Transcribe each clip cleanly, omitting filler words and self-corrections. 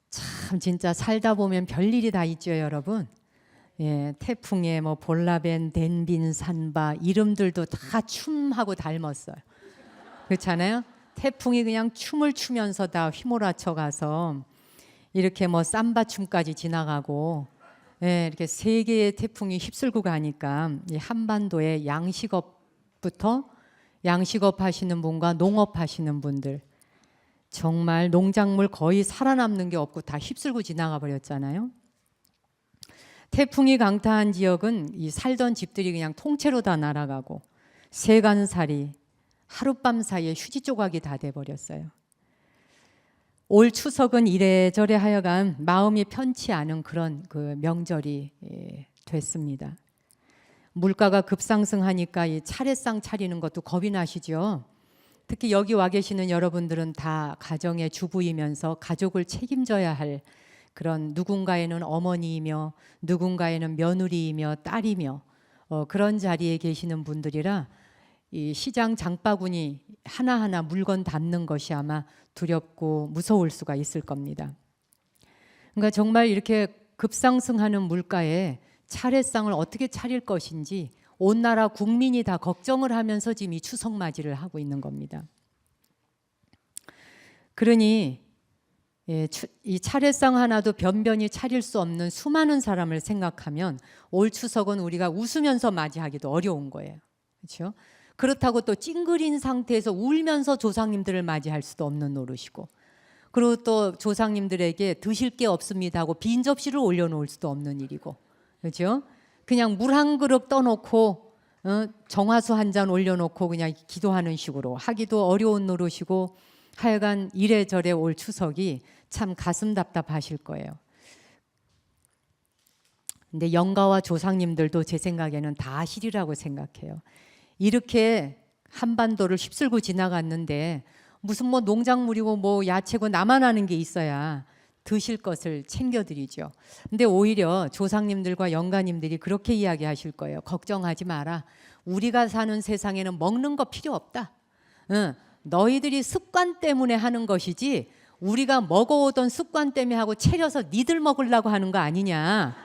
참 진짜 살다 보면 별일이 다 있죠, 여러분. 예, 태풍에 뭐 볼라벤, 덴빈, 산바 이름들도 다 춤하고 닮았어요. 그렇잖아요? 태풍이 그냥 춤을 추면서 다 휘몰아쳐 가서 이렇게 뭐 삼바 춤까지 지나가고, 예, 이렇게 세 개의 태풍이 휩쓸고 가니까 이 한반도의 양식업부터 양식업 하시는 분과 농업 하시는 분들, 정말 농작물 거의 살아남는 게 없고 다 휩쓸고 지나가 버렸잖아요. 태풍이 강타한 지역은 이 살던 집들이 그냥 통째로 다 날아가고 세간살이 하룻밤 사이에 휴지 조각이 다 돼버렸어요. 올 추석은 이래저래 하여간 마음이 편치 않은 그런 그 명절이 됐습니다. 물가가 급상승하니까 이 차례상 차리는 것도 겁이 나시죠. 특히 여기 와 계시는 여러분들은 다 가정의 주부이면서 가족을 책임져야 할 그런, 누군가에는 어머니이며 누군가에는 며느리이며 딸이며 그런 자리에 계시는 분들이라 이 시장 장바구니 하나하나 물건 담는 것이 아마 두렵고 무서울 수가 있을 겁니다. 그러니까 정말 이렇게 급상승하는 물가에 차례상을 어떻게 차릴 것인지 온 나라 국민이 다 걱정을 하면서 지금 이 추석 맞이를 하고 있는 겁니다. 그러니 이 차례상 하나도 변변히 차릴 수 없는 수많은 사람을 생각하면 올 추석은 우리가 웃으면서 맞이하기도 어려운 거예요. 그렇죠? 그렇다고 또 찡그린 상태에서 울면서 조상님들을 맞이할 수도 없는 노릇이고, 그리고 또 조상님들에게 드실 게 없습니다 하고 빈 접시를 올려놓을 수도 없는 일이고, 그렇죠? 그냥 물 한 그릇 떠놓고 정화수 한 잔 올려놓고 그냥 기도하는 식으로 하기도 어려운 노릇이고, 하여간 이래저래 올 추석이 참 가슴 답답하실 거예요. 근데 영가와 조상님들도 제 생각에는 다 실이라고 생각해요. 이렇게 한반도를 휩쓸고 지나갔는데 무슨 뭐 농작물이고 뭐 야채고 나만 아는 게 있어야 드실 것을 챙겨드리죠. 근데 오히려 조상님들과 영가님들이 그렇게 이야기하실 거예요. 걱정하지 마라. 우리가 사는 세상에는 먹는 거 필요 없다. 너희들이 습관 때문에 하는 것이지 우리가 먹어오던 습관 때문에 하고 차려서 니들 먹으려고 하는 거 아니냐.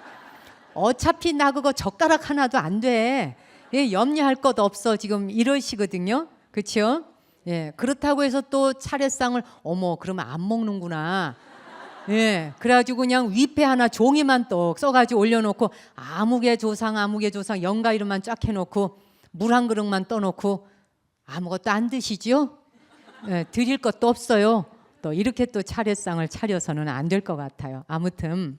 어차피 나 그거 젓가락 하나도 안 돼. 예, 염려할 것 없어. 지금 이러시거든요. 그렇죠? 예, 그렇다고 해서 또 차례상을 어머 그러면 안 먹는구나. 예, 그래가지고 그냥 위패 하나 종이만 떡 써가지고 올려놓고 아무개 조상 영가 이름만 쫙 해놓고 물 한 그릇만 떠놓고 아무것도 안 드시죠? 예, 드릴 것도 없어요. 또 이렇게 또 차례상을 차려서는 안 될 것 같아요. 아무튼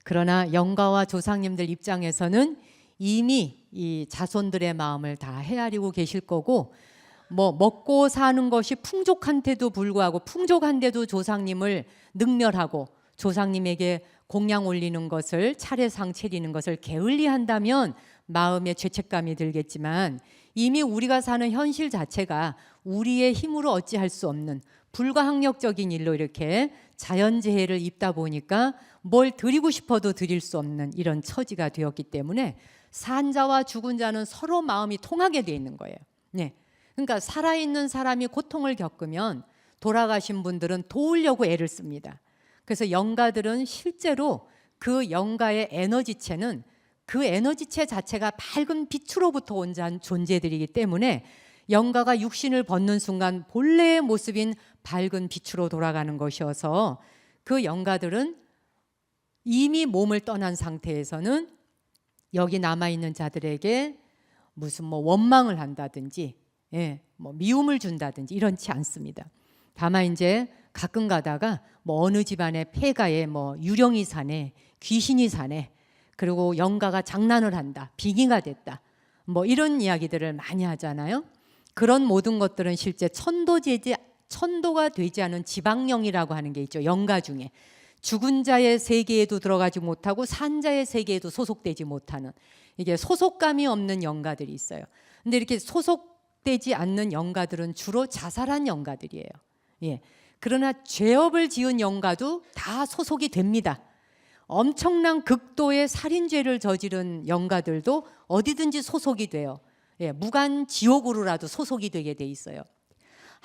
그러나 영가와 조상님들 입장에서는 이미 이 자손들의 마음을 다 헤아리고 계실 거고, 뭐 먹고 사는 것이 풍족한데도 불구하고 풍족한데도 조상님을 능멸하고 조상님에게 공양 올리는 것을, 차례상 차리는 것을 게을리한다면 마음에 죄책감이 들겠지만, 이미 우리가 사는 현실 자체가 우리의 힘으로 어찌할 수 없는 불가항력적인 일로 이렇게 자연재해를 입다 보니까 뭘 드리고 싶어도 드릴 수 없는 이런 처지가 되었기 때문에 산자와 죽은 자는 서로 마음이 통하게 돼 있는 거예요. 네. 그러니까 살아있는 사람이 고통을 겪으면 돌아가신 분들은 도우려고 애를 씁니다. 그래서 영가들은 실제로 그 영가의 에너지체는 그 에너지체 자체가 밝은 빛으로부터 온 존재들이기 때문에 영가가 육신을 벗는 순간 본래의 모습인 밝은 빛으로 돌아가는 것이어서 그 영가들은 이미 몸을 떠난 상태에서는 여기 남아있는 자들에게 무슨 뭐 원망을 한다든지, 예, 뭐 미움을 준다든지 이렇지 않습니다. 다만 이제 가끔 가다가 뭐 어느 집안의 폐가에 뭐 유령이 사네, 귀신이 사네, 그리고 영가가 장난을 한다, 빙의가 됐다, 뭐 이런 이야기들을 많이 하잖아요. 그런 모든 것들은 실제 천도가 되지 않은 지방령이라고 하는 게 있죠. 영가 중에 죽은 자의 세계에도 들어가지 못하고 산 자의 세계에도 소속되지 못하는, 이게 소속감이 없는 영가들이 있어요. 근데 이렇게 소속되지 않는 영가들은 주로 자살한 영가들이에요. 예. 그러나 죄업을 지은 영가도 다 소속이 됩니다. 엄청난 극도의 살인죄를 저지른 영가들도 어디든지 소속이 돼요. 예, 무간 지옥으로라도 소속이 되게 돼 있어요.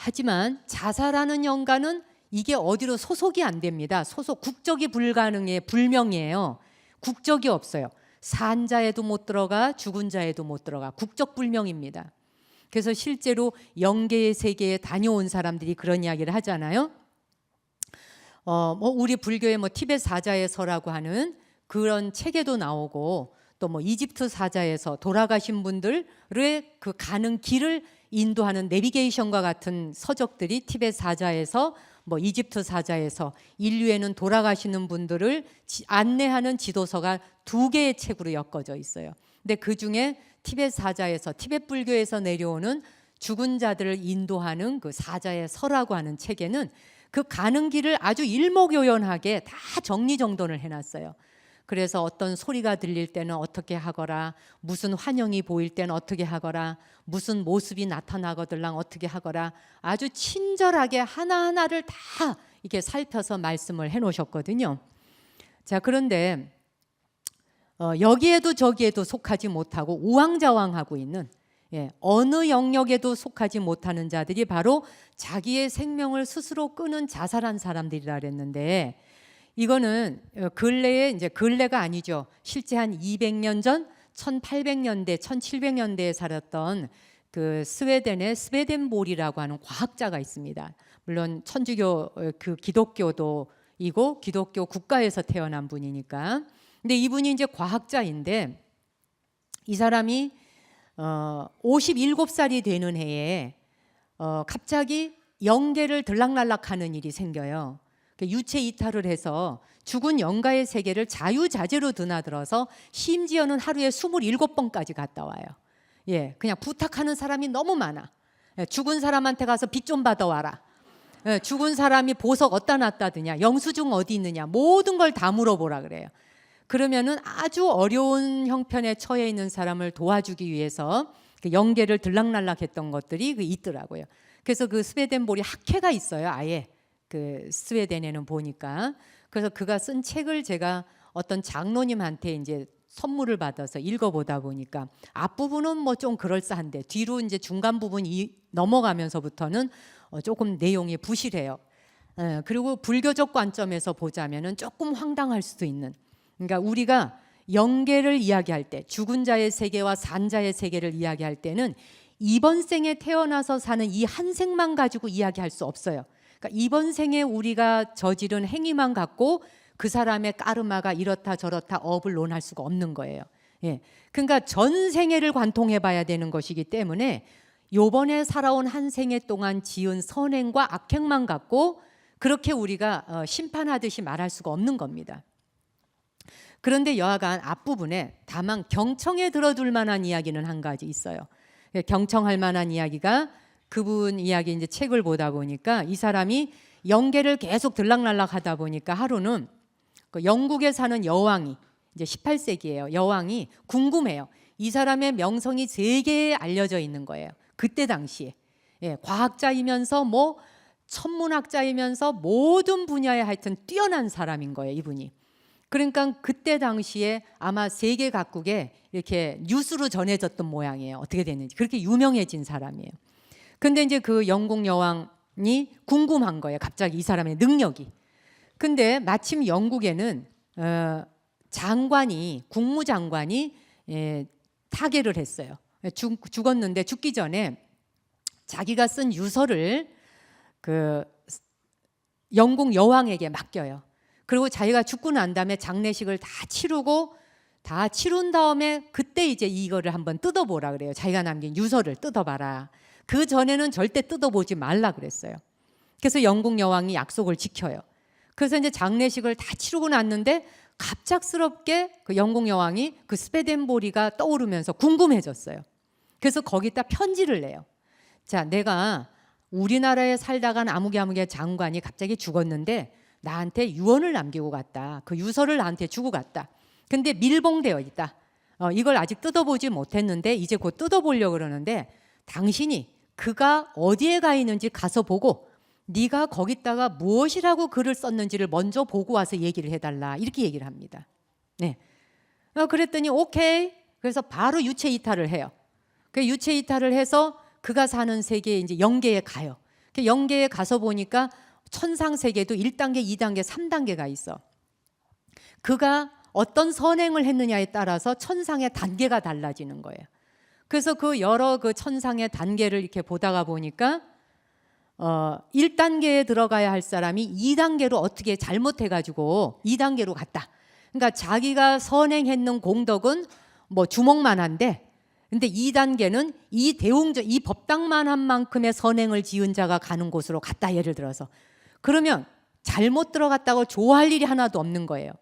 하지만 자살하는 영가는 이게 어디로 소속이 안 됩니다. 소속 국적이 불가능해 불명이에요. 국적이 없어요. 산 자에도 못 들어가 죽은 자에도 못 들어가 국적 불명입니다. 그래서 실제로 영계의 세계에 다녀온 사람들이 그런 이야기를 하잖아요. 우리 불교의 티벳 사자의 서라고 하는 그런 책에도 나오고 또 이집트 사자에서 돌아가신 분들의 그 가는 길을 인도하는 내비게이션과 같은 서적들이 티벳 사자에서 이집트 사자에서 인류에는 돌아가시는 분들을 안내하는 지도서가 2개의 책으로 엮어져 있어요. 근데 그 중에 티벳 사자에서 티벳 불교에서 내려오는 죽은 자들을 인도하는 그 사자의 서라고 하는 책에는 그 가는 길을 아주 일목요연하게 다 정리정돈을 해놨어요. 그래서 어떤 소리가 들릴 때는 어떻게 하거라, 무슨 환영이 보일 때는 어떻게 하거라, 무슨 모습이 나타나거들랑 어떻게 하거라, 아주 친절하게 하나하나를 다 이렇게 살펴서 말씀을 해놓으셨거든요. 자, 그런데 여기에도 저기에도 속하지 못하고 우왕좌왕하고 있는 어느 영역에도 속하지 못하는 자들이 바로 자기의 생명을 스스로 끊은 자살한 사람들이라 그랬는데, 이거는 근래에 이제 근래가 아니죠. 실제 한 200년 전 1800년대 1700년대에 살았던 그 스웨덴의 스웨덴볼이라고 하는 과학자가 있습니다. 물론 천주교 그 기독교도이고 기독교 국가에서 태어난 분이니까. 근데 이분이 이제 과학자인데 이 사람이 57살이 되는 해에 갑자기 영계를 들락날락하는 일이 생겨요. 유체 이탈을 해서 죽은 영가의 세계를 자유자재로 드나들어서 심지어는 하루에 27번까지 갔다 와요. 그냥 부탁하는 사람이 너무 많아. 죽은 사람한테 가서 빚 좀 받아와라. 죽은 사람이 보석 어디다 놨다 드냐, 영수증 어디 있느냐, 모든 걸 다 물어보라 그래요. 그러면은 아주 어려운 형편에 처해 있는 사람을 도와주기 위해서 그 영계를 들락날락했던 것들이 있더라고요. 그래서 그 스웨덴볼이 학회가 있어요. 아예 그 스웨덴에는 보니까. 그래서 그가 쓴 책을 제가 어떤 장로님한테 이제 선물을 받아서 읽어보다 보니까 앞부분은 좀 그럴싸한데 뒤로 이제 중간 부분이 넘어가면서부터는 조금 내용이 부실해요. 그리고 불교적 관점에서 보자면은 조금 황당할 수도 있는. 그러니까 우리가 영계를 이야기할 때, 죽은 자의 세계와 산 자의 세계를 이야기할 때는 이번 생에 태어나서 사는 이 한 생만 가지고 이야기할 수 없어요. 그러니까 이번 생에 우리가 저지른 행위만 갖고 그 사람의 까르마가 이렇다 저렇다 업을 논할 수가 없는 거예요. 그러니까 전 생애를 관통해 봐야 되는 것이기 때문에 요번에 살아온 한 생애 동안 지은 선행과 악행만 갖고 그렇게 우리가 심판하듯이 말할 수가 없는 겁니다. 그런데 여하간 앞부분에 다만 경청에 들어둘 만한 이야기는 한 가지 있어요. 경청할 만한 이야기가 그분 이야기 이제 책을 보다 보니까 이 사람이 영계를 계속 들락날락 하다 보니까 하루는 그 영국에 사는 여왕이 이제 18세기예요. 여왕이 궁금해요. 이 사람의 명성이 세계에 알려져 있는 거예요. 그때 당시에. 과학자이면서 천문학자이면서 모든 분야에 하여튼 뛰어난 사람인 거예요, 이분이. 그러니까 그때 당시에 아마 세계 각국에 이렇게 뉴스로 전해졌던 모양이에요. 어떻게 됐는지. 그렇게 유명해진 사람이에요. 근데 이제 그 영국 여왕이 궁금한 거예요. 갑자기 이 사람의 능력이. 근데 마침 영국에는 국무장관이 타계를 했어요. 죽었는데 죽기 전에 자기가 쓴 유서를 그 영국 여왕에게 맡겨요. 그리고 자기가 죽고 난 다음에 장례식을 다 치룬 다음에 그때 이제 이거를 한번 뜯어보라 그래요. 자기가 남긴 유서를 뜯어봐라. 그 전에는 절대 뜯어보지 말라 그랬어요. 그래서 영국 여왕이 약속을 지켜요. 그래서 이제 장례식을 다 치르고 났는데 갑작스럽게 그 영국 여왕이 그 스웨덴보리가 떠오르면서 궁금해졌어요. 그래서 거기다 편지를 내요. 자, 내가 우리나라에 살다간 아무개 장관이 갑자기 죽었는데 나한테 유언을 남기고 갔다. 그 유서를 나한테 주고 갔다. 근데 밀봉되어 있다. 이걸 아직 뜯어보지 못했는데 이제 곧 뜯어보려고 그러는데 당신이 그가 어디에 가 있는지 가서 보고 네가 거기다가 무엇이라고 글을 썼는지를 먼저 보고 와서 얘기를 해달라. 이렇게 얘기를 합니다. 그랬더니 오케이. 그래서 바로 유체 이탈을 해요. 그 유체 이탈을 해서 그가 사는 세계에 이제 영계에 가요. 영계에 가서 보니까 천상 세계도 1단계, 2단계, 3단계가 있어. 그가 어떤 선행을 했느냐에 따라서 천상의 단계가 달라지는 거예요. 그래서 그 여러 그 천상의 단계를 이렇게 보다가 보니까 1단계에 들어가야 할 사람이 2단계로 어떻게 잘못해가지고 2단계로 갔다. 그러니까 자기가 선행했는 공덕은 뭐 주먹만한데, 근데 2단계는 이 법당만한 만큼의 선행을 지은 자가 가는 곳으로 갔다. 예를 들어서 그러면 잘못 들어갔다고 좋아할 일이 하나도 없는 거예요.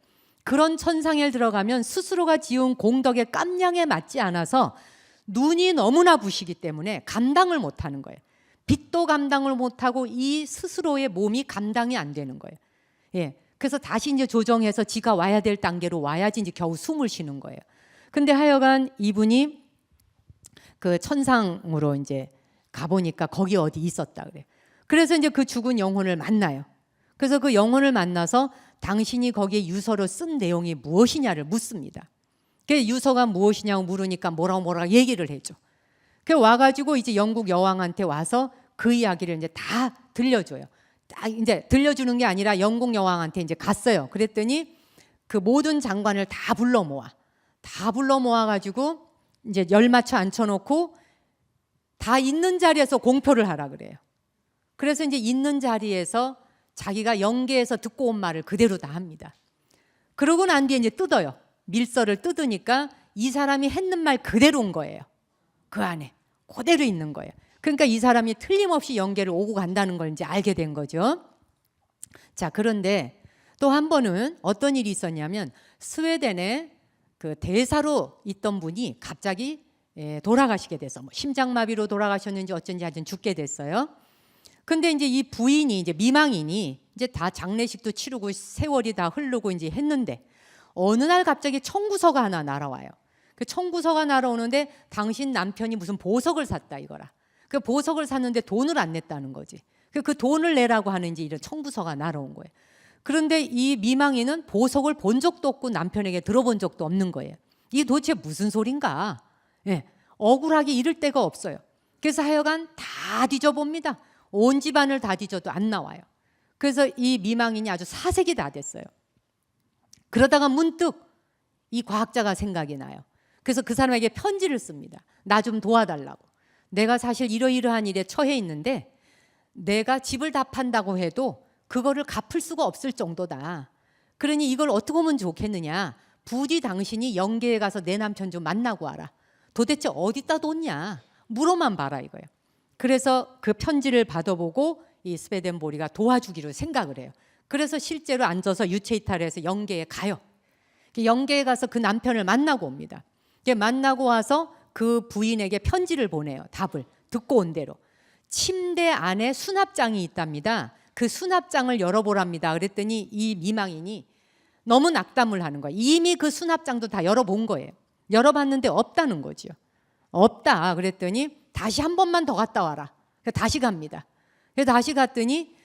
그런 천상에 들어가면 스스로가 지은 공덕의 깜냥에 맞지 않아서 눈이 너무나 부시기 때문에 감당을 못하는 거예요. 빛도 감당을 못하고 이 스스로의 몸이 감당이 안 되는 거예요. 예, 그래서 다시 이제 조정해서 지가 와야 될 단계로 와야지 이제 겨우 숨을 쉬는 거예요. 근데 하여간 이분이 그 천상으로 이제 가보니까 거기 어디 있었다 그래요. 그래서 이제 그 죽은 영혼을 만나요. 그래서 그 영혼을 만나서 당신이 거기에 유서로 쓴 내용이 무엇이냐를 묻습니다. 그 유서가 무엇이냐고 물으니까 뭐라고 얘기를 해줘. 그 와가지고 이제 영국 여왕한테 와서 그 이야기를 이제 다 들려줘요. 딱 이제 들려주는 게 아니라 영국 여왕한테 이제 갔어요. 그랬더니 그 모든 장관을 다 불러 모아가지고 이제 열 맞춰 앉혀놓고 다 있는 자리에서 공표를 하라 그래요. 그래서 이제 있는 자리에서 자기가 영계에서 듣고 온 말을 그대로 다 합니다. 그러고 난 뒤에 이제 뜯어요. 밀서를 뜯으니까 이 사람이 했는 말 그대로인 거예요. 그 안에 그대로 있는 거예요. 그러니까 이 사람이 틀림없이 영계를 오고 간다는 걸 이제 알게 된 거죠. 자, 그런데 또 한 번은 어떤 일이 있었냐면 스웨덴에 그 대사로 있던 분이 갑자기 돌아가시게 돼서 뭐 심장마비로 돌아가셨는지 어쩐지 하여튼 죽게 됐어요. 근데 이제 이 부인이 이제 미망인이 이제 다 장례식도 치르고 세월이 다 흐르고 이제 했는데 어느 날 갑자기 청구서가 하나 날아와요. 그 청구서가 날아오는데 당신 남편이 무슨 보석을 샀다 이거라. 그 보석을 샀는데 돈을 안 냈다는 거지. 그 돈을 내라고 하는 이제 이런 청구서가 날아온 거예요. 그런데 이 미망인은 보석을 본 적도 없고 남편에게 들어본 적도 없는 거예요. 이게 도대체 무슨 소린가? 예, 억울하게 이를 데가 없어요. 그래서 하여간 다 뒤져봅니다. 온 집안을 다 뒤져도 안 나와요. 그래서 이 미망인이 아주 사색이 다 됐어요. 그러다가 문득 이 과학자가 생각이 나요. 그래서 그 사람에게 편지를 씁니다. 나 좀 도와달라고. 내가 사실 이러이러한 일에 처해 있는데 내가 집을 다 판다고 해도 그거를 갚을 수가 없을 정도다. 그러니 이걸 어떻게 하면 좋겠느냐. 부디 당신이 영계에 가서 내 남편 좀 만나고 와라. 도대체 어디다 뒀냐. 물어만 봐라 이거예요. 그래서 그 편지를 받아보고 이 스웨덴보리가 도와주기로 생각을 해요. 그래서 실제로 앉아서 유체이탈해서 영계에 가요. 영계에 가서 그 남편을 만나고 옵니다. 만나고 와서 그 부인에게 편지를 보내요. 답을 듣고 온 대로. 침대 안에 수납장이 있답니다. 그 수납장을 열어보랍니다. 그랬더니 이 미망인이 너무 낙담을 하는 거예요. 이미 그 수납장도 다 열어본 거예요. 열어봤는데 없다는 거죠. 없다. 그랬더니 다시 한 번만 더 갔다 와라. 다시 갑니다. 다시 갔더니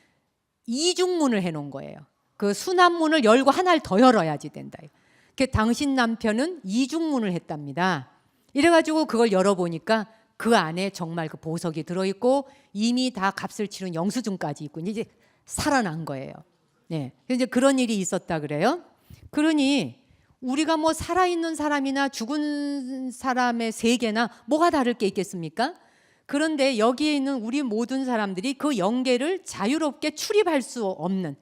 이중문을 해놓은 거예요. 그 수납문을 열고 하나를 더 열어야지 된다. 당신 남편은 이중문을 했답니다. 이래가지고 그걸 열어보니까 그 안에 정말 그 보석이 들어있고 이미 다 값을 치른 영수증까지 있고 이제 살아난 거예요. 네, 이제 그런 일이 있었다 그래요. 그러니 우리가 뭐 살아있는 사람이나 죽은 사람의 세계나 뭐가 다를 게 있겠습니까? 그런데 여기에 있는 우리 모든 사람들이 그 영계를 자유롭게 출입할 수 없는,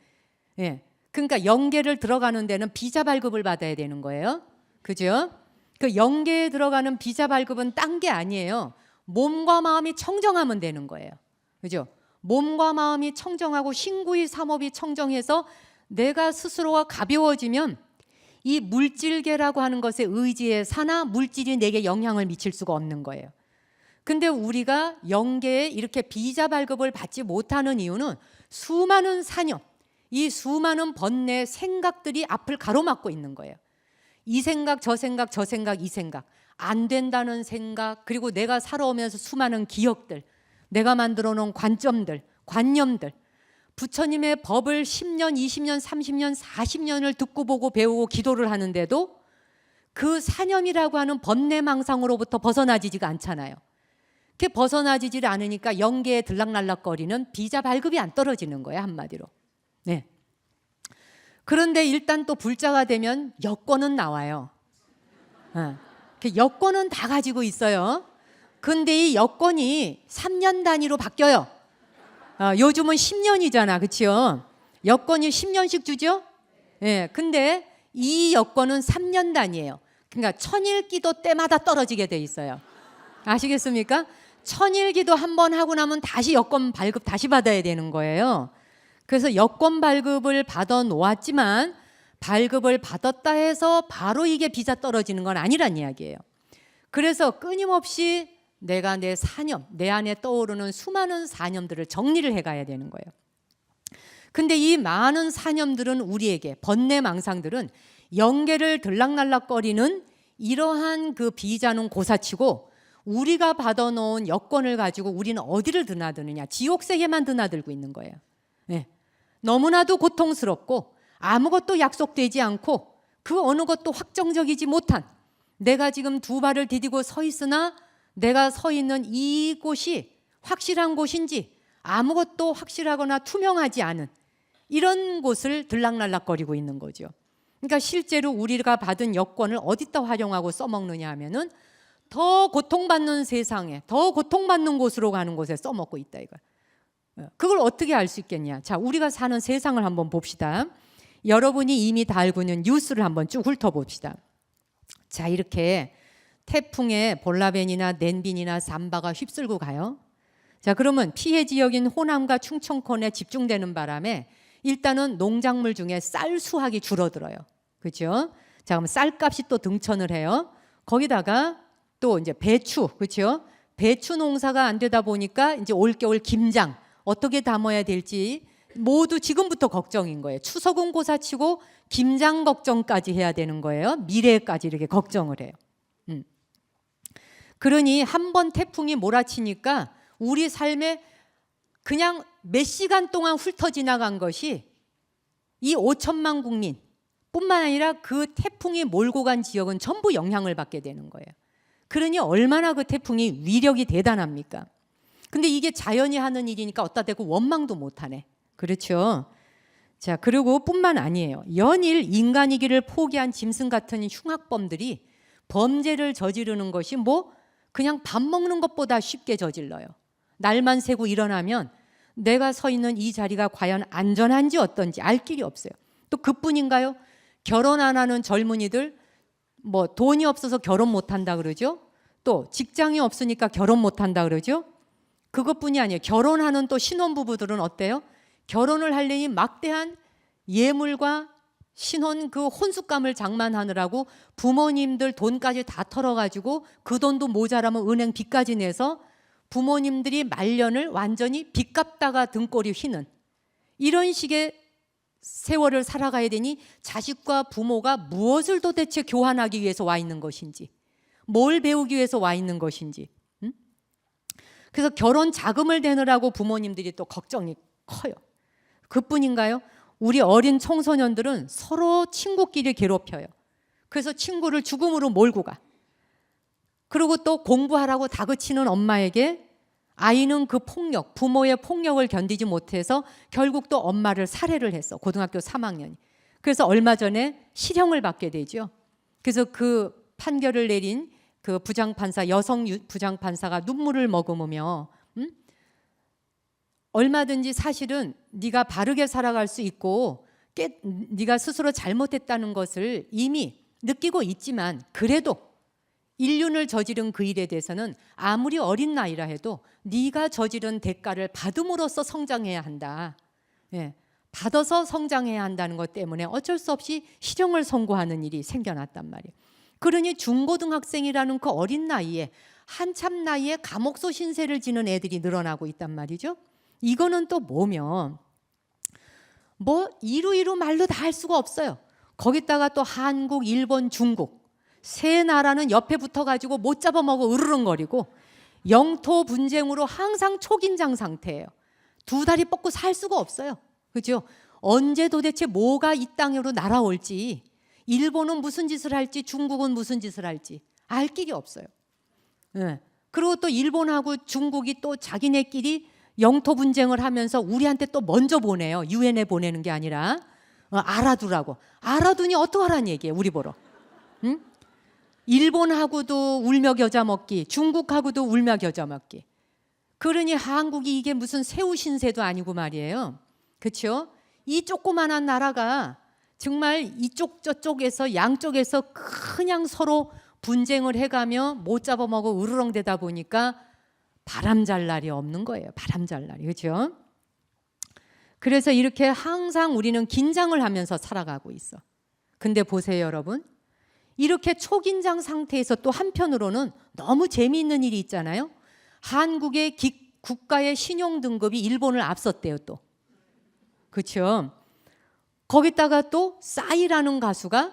예, 그러니까 영계를 들어가는 데는 비자 발급을 받아야 되는 거예요. 그죠? 그 영계에 들어가는 비자 발급은 딴 게 아니에요. 몸과 마음이 청정하면 되는 거예요. 그죠? 몸과 마음이 청정하고 신구의 삼업이 청정해서 내가 스스로가 가벼워지면 이 물질계라고 하는 것에 의지해 사나 물질이 내게 영향을 미칠 수가 없는 거예요. 근데 우리가 영계에 이렇게 비자 발급을 받지 못하는 이유는 수많은 사념, 이 수많은 번뇌 생각들이 앞을 가로막고 있는 거예요. 이 생각, 저 생각, 저 생각, 이 생각, 안 된다는 생각, 그리고 내가 살아오면서 수많은 기억들, 내가 만들어 놓은 관점들, 관념들, 부처님의 법을 10년, 20년, 30년, 40년을 듣고 보고 배우고 기도를 하는데도 그 사념이라고 하는 번뇌망상으로부터 벗어나지가 않잖아요. 그렇게 벗어나지질 않으니까 영계에 들락날락거리는 비자 발급이 안 떨어지는 거예요, 한마디로. 네. 그런데 일단 또 불자가 되면 여권은 나와요. 여권은 다 가지고 있어요. 근데 이 여권이 3년 단위로 바뀌어요. 요즘은 10년이잖아, 그렇죠? 여권이 10년씩 주죠? 예. 근데 이 여권은 3년 단위예요. 그러니까 천일기도 때마다 떨어지게 돼 있어요. 아시겠습니까? 천일기도 한 번 하고 나면 다시 여권 발급 다시 받아야 되는 거예요. 그래서 여권 발급을 받아 놓았지만 발급을 받았다 해서 바로 이게 비자 떨어지는 건 아니란 이야기예요. 그래서 끊임없이 내가 내 사념, 내 안에 떠오르는 수많은 사념들을 정리를 해가야 되는 거예요. 근데 이 많은 사념들은 우리에게, 번뇌망상들은 영계를 들락날락거리는 이러한 그 비자는 고사치고 우리가 받아놓은 여권을 가지고 우리는 어디를 드나드느냐, 지옥세계만 드나들고 있는 거예요. 네. 너무나도 고통스럽고 아무것도 약속되지 않고 그 어느 것도 확정적이지 못한, 내가 지금 두 발을 디디고 서 있으나 내가 서 있는 이곳이 확실한 곳인지 아무것도 확실하거나 투명하지 않은 이런 곳을 들락날락거리고 있는 거죠. 그러니까 실제로 우리가 받은 여권을 어디다 활용하고 써먹느냐 하면은 더 고통받는 세상에, 더 고통받는 곳으로 가는 곳에 써먹고 있다 이거야. 그걸 어떻게 알 수 있겠냐? 자, 우리가 사는 세상을 한번 봅시다. 여러분이 이미 다 알고 있는 뉴스를 한번 쭉 훑어봅시다. 자, 이렇게 태풍에 볼라벤이나 넨빈이나 삼바가 휩쓸고 가요. 자, 그러면 피해 지역인 호남과 충청권에 집중되는 바람에 일단은 농작물 중에 쌀 수확이 줄어들어요. 그렇죠? 자, 그럼 쌀값이 또 등천을 해요. 거기다가 또 이제 배추, 그렇죠? 배추 농사가 안 되다 보니까 이제 올겨울 김장 어떻게 담아야 될지 모두 지금부터 걱정인 거예요. 추석은 고사치고 김장 걱정까지 해야 되는 거예요. 미래까지 이렇게 걱정을 해요. 그러니 한 번 태풍이 몰아치니까 우리 삶에 그냥 몇 시간 동안 훑어 지나간 것이 이 5천만 국민뿐만 아니라 그 태풍이 몰고 간 지역은 전부 영향을 받게 되는 거예요. 그러니 얼마나 그 태풍이 위력이 대단합니까? 근데 이게 자연이 하는 일이니까 어디다 대고 원망도 못하네. 그렇죠? 자, 그리고 뿐만 아니에요. 연일 인간이기를 포기한 짐승 같은 흉악범들이 범죄를 저지르는 것이 뭐 그냥 밥 먹는 것보다 쉽게 저질러요. 날만 새고 일어나면 내가 서 있는 이 자리가 과연 안전한지 어떤지 알 길이 없어요. 또 그뿐인가요? 결혼 안 하는 젊은이들 뭐 돈이 없어서 결혼 못 한다 그러죠. 또 직장이 없으니까 결혼 못 한다 그러죠. 그것뿐이 아니에요. 결혼하는 또 신혼부부들은 어때요? 결혼을 하려니 막대한 예물과 신혼 그 혼숙감을 장만하느라고 부모님들 돈까지 다 털어가지고 그 돈도 모자라면 은행 빚까지 내서 부모님들이 말년을 완전히 빚 갚다가 등골이 휘는 이런 식의 세월을 살아가야 되니 자식과 부모가 무엇을 도대체 교환하기 위해서 와 있는 것인지, 뭘 배우기 위해서 와 있는 것인지. 그래서 결혼 자금을 대느라고 부모님들이 또 걱정이 커요. 그뿐인가요? 우리 어린 청소년들은 서로 친구끼리 괴롭혀요. 그래서 친구를 죽음으로 몰고 가. 그리고 또 공부하라고 다그치는 엄마에게 아이는 그 폭력, 부모의 폭력을 견디지 못해서 결국 또 엄마를 살해를 했어. 고등학교 3학년이. 그래서 얼마 전에 실형을 받게 되죠. 그래서 그 판결을 내린 그 부장판사, 여성 부장판사가 눈물을 머금으며 얼마든지 사실은 네가 바르게 살아갈 수 있고 네가 스스로 잘못했다는 것을 이미 느끼고 있지만 그래도 인륜을 저지른 그 일에 대해서는 아무리 어린 나이라 해도 네가 저지른 대가를 받음으로써 성장해야 한다. 예, 받아서 성장해야 한다는 것 때문에 어쩔 수 없이 실형을 선고하는 일이 생겨났단 말이에요. 그러니 중고등학생이라는 그 어린 나이에 한참 나이에 감옥소 신세를 지는 애들이 늘어나고 있단 말이죠. 이거는 또 뭐면 뭐 이루이루 말로 다 할 수가 없어요. 거기다가 또 한국, 일본, 중국 세 나라는 옆에 붙어가지고 못 잡아먹어 으르렁거리고 영토 분쟁으로 항상 초긴장 상태예요. 두 다리 뻗고 살 수가 없어요. 그렇죠? 언제 도대체 뭐가 이 땅으로 날아올지, 일본은 무슨 짓을 할지, 중국은 무슨 짓을 할지 알 길이 없어요. 네. 그리고 또 일본하고 중국이 또 자기네끼리 영토 분쟁을 하면서 우리한테 또 먼저 보내요. 유엔에 보내는 게 아니라 알아두라고. 알아두니 어떡하라는 얘기예요, 우리 보러. 응? 일본하고도 울며 겨자 먹기, 중국하고도 울며 겨자 먹기. 그러니 한국이 이게 무슨 새우 신세도 아니고 말이에요. 그렇죠? 이 조그만한 나라가 정말 이쪽 저쪽에서 양쪽에서 그냥 서로 분쟁을 해가며 못 잡아먹어 으르렁대다 보니까 바람잘 날이 없는 거예요. 바람잘 날이. 그렇죠? 그래서 이렇게 항상 우리는 긴장을 하면서 살아가고 있어. 근데 보세요, 여러분. 이렇게 초긴장 상태에서 또 한편으로는 너무 재미있는 일이 있잖아요. 한국의 국가의 신용 등급이 일본을 앞섰대요, 또. 그렇죠? 거기다가 또 싸이라는 가수가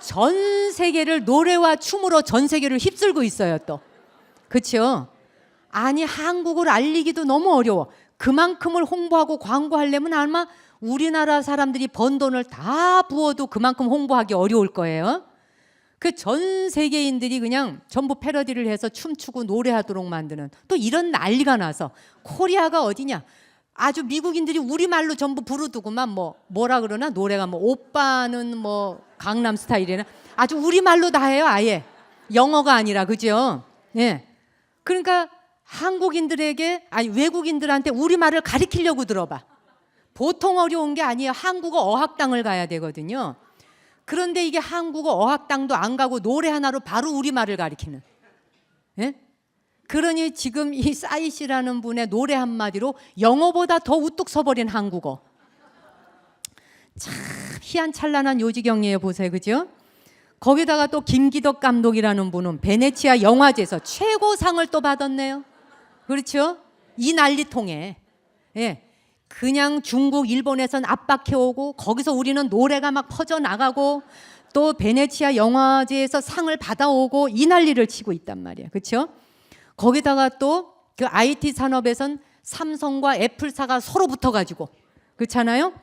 전 세계를 노래와 춤으로 전 세계를 휩쓸고 있어요, 또. 그렇죠? 아니, 한국을 알리기도 너무 어려워. 그만큼을 홍보하고 광고하려면 아마 우리나라 사람들이 번 돈을 다 부어도 그만큼 홍보하기 어려울 거예요. 그 전 세계인들이 그냥 전부 패러디를 해서 춤추고 노래하도록 만드는 또 이런 난리가 나서 코리아가 어디냐? 아주 미국인들이 우리말로 전부 부르더구만. 뭐라 그러나? 노래가 오빠는 강남 스타일이나 아주 우리말로 다 해요, 아예. 영어가 아니라. 그죠? 예. 그러니까 한국인들에게, 아니 외국인들한테 우리말을 가르치려고 들어봐. 보통 어려운 게 아니에요. 한국어 어학당을 가야 되거든요. 그런데 이게 한국어 어학당도 안 가고 노래 하나로 바로 우리말을 가르치는. 예? 그러니 지금 이 싸이 씨라는 분의 노래 한마디로 영어보다 더 우뚝 서버린 한국어. 참 희한찬란한 요지경이에요. 보세요. 그죠? 거기다가 또 김기덕 감독이라는 분은 베네치아 영화제에서 최고상을 또 받았네요. 그렇죠? 이 난리통에. 예. 그냥 중국, 일본에선 압박해오고 거기서 우리는 노래가 막 퍼져나가고 또 베네치아 영화제에서 상을 받아오고 이 난리를 치고 있단 말이에요. 그렇죠? 거기다가 또 그 IT 산업에선 삼성과 애플사가 서로 붙어가지고 그렇잖아요?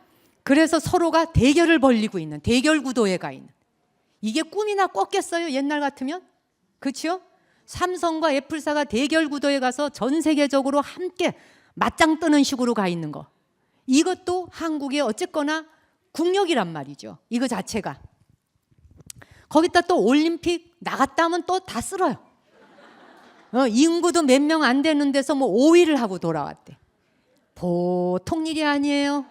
그래서 서로가 대결을 벌이고 있는, 대결 구도에 가 있는. 이게 꿈이나 꿨겠어요? 옛날 같으면? 그렇죠? 삼성과 애플사가 대결 구도에 가서 전 세계적으로 함께 맞짱 뜨는 식으로 가 있는 거. 이것도 한국의 어쨌거나 국력이란 말이죠. 이거 자체가. 거기다 또 올림픽 나갔다 하면 또 다 쓸어요. 인구도 몇 명 안 되는 데서 5위를 하고 돌아왔대. 보통 일이 아니에요.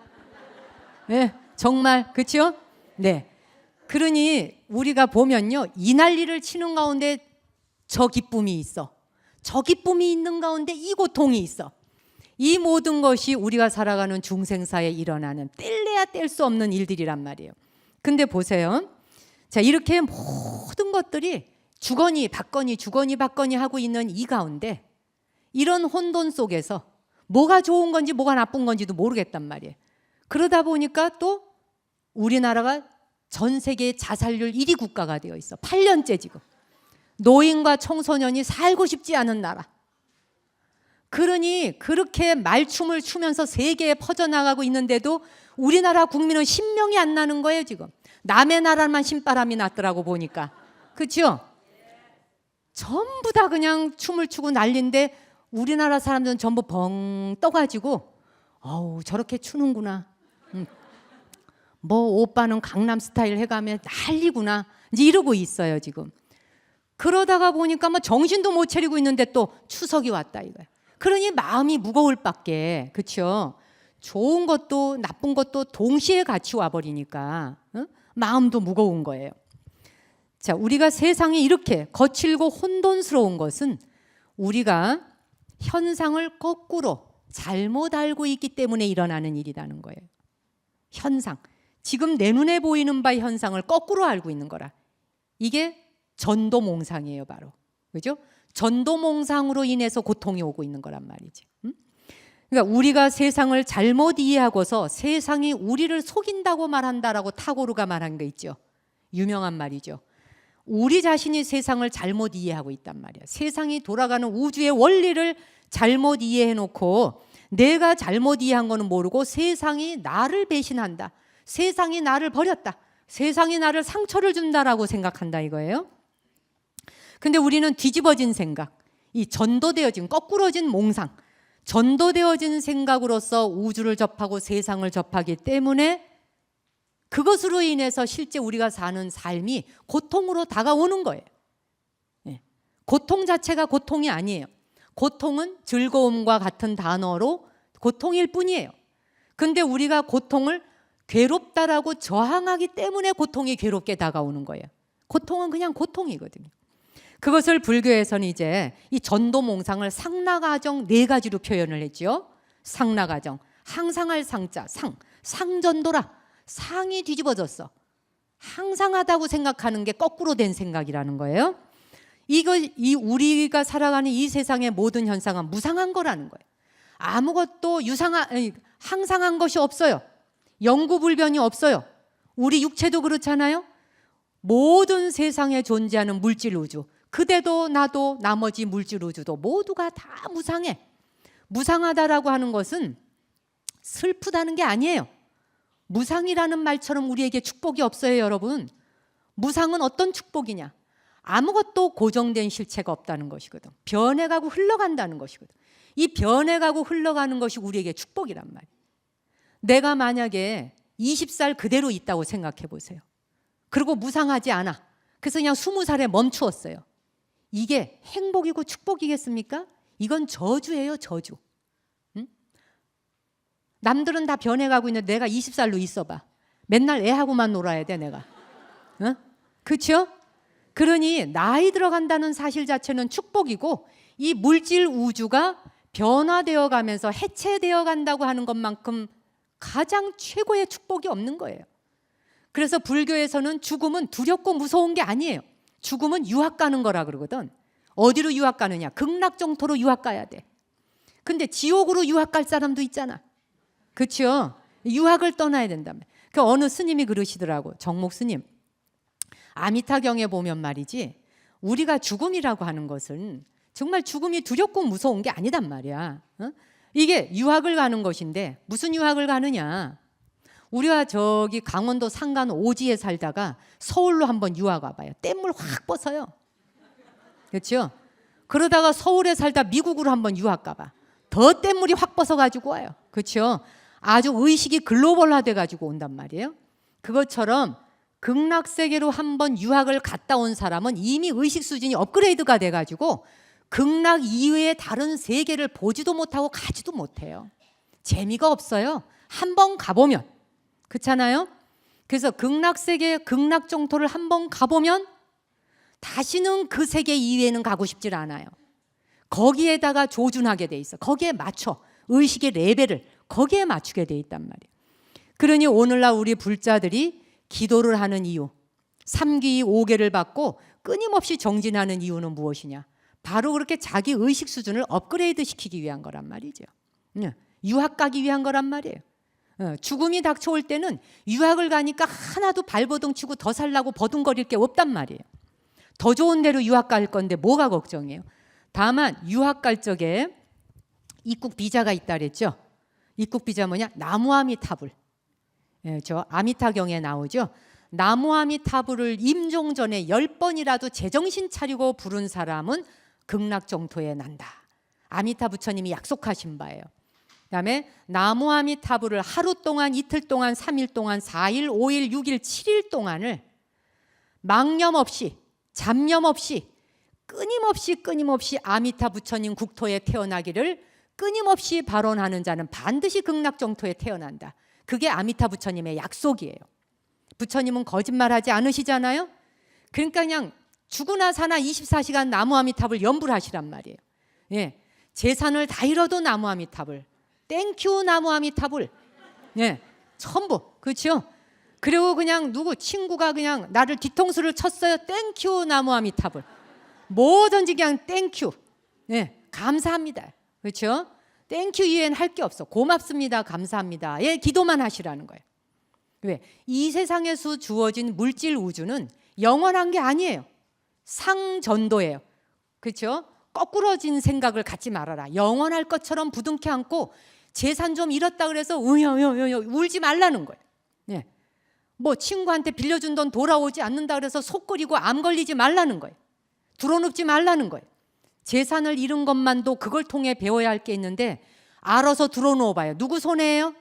네, 정말. 그렇죠? 네. 그러니 우리가 보면요, 이 난리를 치는 가운데 저 기쁨이 있어. 저 기쁨이 있는 가운데 이 고통이 있어. 이 모든 것이 우리가 살아가는 중생사에 일어나는 뗄래야 뗄 수 없는 일들이란 말이에요. 근데 보세요. 자, 이렇게 모든 것들이 주거니 받거니 하고 있는 이 가운데 이런 혼돈 속에서 뭐가 좋은 건지 뭐가 나쁜 건지도 모르겠단 말이에요. 그러다 보니까 또 우리나라가 전 세계 자살률 1위 국가가 되어 있어. 8년째 지금. 노인과 청소년이 살고 싶지 않은 나라. 그러니 그렇게 말춤을 추면서 세계에 퍼져나가고 있는데도 우리나라 국민은 신명이 안 나는 거예요, 지금. 남의 나라만 신바람이 났더라고 보니까. 그렇죠? 전부 다 그냥 춤을 추고 난리인데 우리나라 사람들은 전부 벙 떠가지고 어우, 저렇게 추는구나. 오빠는 강남 스타일 해가며 난리구나. 이제 이러고 있어요, 지금. 그러다가 보니까 정신도 못 차리고 있는데 또 추석이 왔다 이거야. 그러니 마음이 무거울 밖에. 그렇죠? 좋은 것도 나쁜 것도 동시에 같이 와버리니까 마음도 무거운 거예요. 자, 우리가 세상이 이렇게 거칠고 혼돈스러운 것은 우리가 현상을 거꾸로 잘못 알고 있기 때문에 일어나는 일이라는 거예요. 현상. 지금 내 눈에 보이는 바의 현상을 거꾸로 알고 있는 거라. 이게 전도몽상이에요, 바로. 그죠? 전도몽상으로 인해서 고통이 오고 있는 거란 말이지. 그러니까 우리가 세상을 잘못 이해하고서 세상이 우리를 속인다고 말한다라고 타고르가 말한 게 있죠. 유명한 말이죠. 우리 자신이 세상을 잘못 이해하고 있단 말이야. 세상이 돌아가는 우주의 원리를 잘못 이해해놓고 내가 잘못 이해한 거는 모르고 세상이 나를 배신한다. 세상이 나를 버렸다. 세상이 나를 상처를 준다라고 생각한다 이거예요. 근데 우리는 뒤집어진 생각, 이 전도되어진 거꾸러진 몽상, 전도되어진 생각으로서 우주를 접하고 세상을 접하기 때문에 그것으로 인해서 실제 우리가 사는 삶이 고통으로 다가오는 거예요. 고통 자체가 고통이 아니에요. 고통은 즐거움과 같은 단어로 고통일 뿐이에요. 근데 우리가 고통을 괴롭다라고 저항하기 때문에 고통이 괴롭게 다가오는 거예요. 고통은 그냥 고통이거든요. 그것을 불교에서는 이제 이 전도몽상을 상나가정 4가지로 표현을 했죠. 상나가정, 항상할 상자, 상전도라. 상이 뒤집어졌어. 항상하다고 생각하는 게 거꾸로 된 생각이라는 거예요. 우리가 살아가는 이 세상의 모든 현상은 무상한 거라는 거예요. 아무것도 항상한 것이 없어요. 영구불변이 없어요. 우리 육체도 그렇잖아요. 모든 세상에 존재하는 물질 우주, 그대도 나도 나머지 물질 우주도 모두가 다 무상해. 무상하다라고 하는 것은 슬프다는 게 아니에요. 무상이라는 말처럼 우리에게 축복이 없어요, 여러분. 무상은 어떤 축복이냐? 아무것도 고정된 실체가 없다는 것이거든. 변해가고 흘러간다는 것이거든. 이 변해가고 흘러가는 것이 우리에게 축복이란 말이에요. 내가 만약에 20살 그대로 있다고 생각해 보세요. 그리고 무상하지 않아. 그래서 그냥 20살에 멈추었어요. 이게 행복이고 축복이겠습니까? 이건 저주예요, 저주. 응? 남들은 다 변해가고 있는데 내가 20살로 있어봐. 맨날 애하고만 놀아야 돼, 내가. 응? 그렇죠? 그러니 나이 들어간다는 사실 자체는 축복이고, 이 물질 우주가 변화되어 가면서 해체되어 간다고 하는 것만큼 가장 최고의 축복이 없는 거예요. 그래서 불교에서는 죽음은 두렵고 무서운 게 아니에요. 죽음은 유학 가는 거라 그러거든. 어디로 유학 가느냐? 극락정토로 유학 가야 돼. 근데 지옥으로 유학 갈 사람도 있잖아. 그렇죠? 유학을 떠나야 된다며. 그 어느 스님이 그러시더라고. 정목 스님. 아미타경에 보면 말이지, 우리가 죽음이라고 하는 것은 정말 죽음이 두렵고 무서운 게 아니단 말이야. 이게 유학을 가는 것인데 무슨 유학을 가느냐? 우리가 저기 강원도 산간 오지에 살다가 서울로 한번 유학 와봐요. 뗏물 확 벗어요. 그렇죠? 그러다가 서울에 살다 미국으로 한번 유학 가봐. 더 뗏물이 확 벗어가지고 와요. 그렇죠? 아주 의식이 글로벌화돼 가지고 온단 말이에요. 그것처럼 극락세계로 한번 유학을 갔다 온 사람은 이미 의식 수준이 업그레이드가 돼 가지고 극락 이외의 다른 세계를 보지도 못하고 가지도 못해요. 재미가 없어요. 한번 가보면. 그렇잖아요? 그래서 극락세계, 극락정토를 한번 가보면 다시는 그 세계 이외에는 가고 싶질 않아요. 거기에다가 조준하게 돼 있어. 거기에 맞춰. 의식의 레벨을 거기에 맞추게 돼 있단 말이에요. 그러니 오늘날 우리 불자들이 기도를 하는 이유, 3기 5개를 받고 끊임없이 정진하는 이유는 무엇이냐? 바로 그렇게 자기 의식 수준을 업그레이드 시키기 위한 거란 말이죠. 유학 가기 위한 거란 말이에요. 죽음이 닥쳐올 때는 유학을 가니까 하나도 발버둥 치고 더 살라고 버둥거릴 게 없단 말이에요. 더 좋은 데로 유학 갈 건데 뭐가 걱정이에요? 다만 유학 갈 적에 입국 비자가 있다 그랬죠. 입국 비자 뭐냐? 나무아미타불. 저 아미타경에 나오죠. 나무아미타불을 임종전에 10번이라도 제정신 차리고 부른 사람은 극락정토에 난다. 아미타 부처님이 약속하신 바예요. 그다음에 나무아미타불을 하루 동안, 이틀 동안, 3일 동안, 4일, 5일, 6일, 7일 동안을 망념 없이, 잡념 없이, 끊임없이 아미타 부처님 국토에 태어나기를 끊임없이 발언하는 자는 반드시 극락정토에 태어난다. 그게 아미타 부처님의 약속이에요. 부처님은 거짓말하지 않으시잖아요. 그러니까 그냥 죽으나 사나 24시간 나무아미탑을 염불 하시란 말이에요. 예, 재산을 다 잃어도 나무아미탑을, 땡큐 나무아미탑을, 예, 전부. 그렇죠? 그리고 그냥 누구 친구가 그냥 나를 뒤통수를 쳤어요. 땡큐 나무아미탑을. 뭐든지 그냥 땡큐. 예, 감사합니다. 그렇죠? 땡큐 이외엔 할 게 없어. 고맙습니다. 감사합니다. 예, 기도만 하시라는 거예요. 왜? 이 세상에서 주어진 물질 우주는 영원한 게 아니에요. 상전도예요. 그렇죠? 거꾸러진 생각을 갖지 말아라. 영원할 것처럼 부둥켜 안고 재산 좀 잃었다 그래서 울지 말라는 거예요. 예. 뭐 친구한테 빌려준 돈 돌아오지 않는다 그래서 속 끓이고 암 걸리지 말라는 거예요. 두려눕지 말라는 거예요. 재산을 잃은 것만도 그걸 통해 배워야 할 게 있는데 알아서 들어놓아 봐요. 누구 손해예요?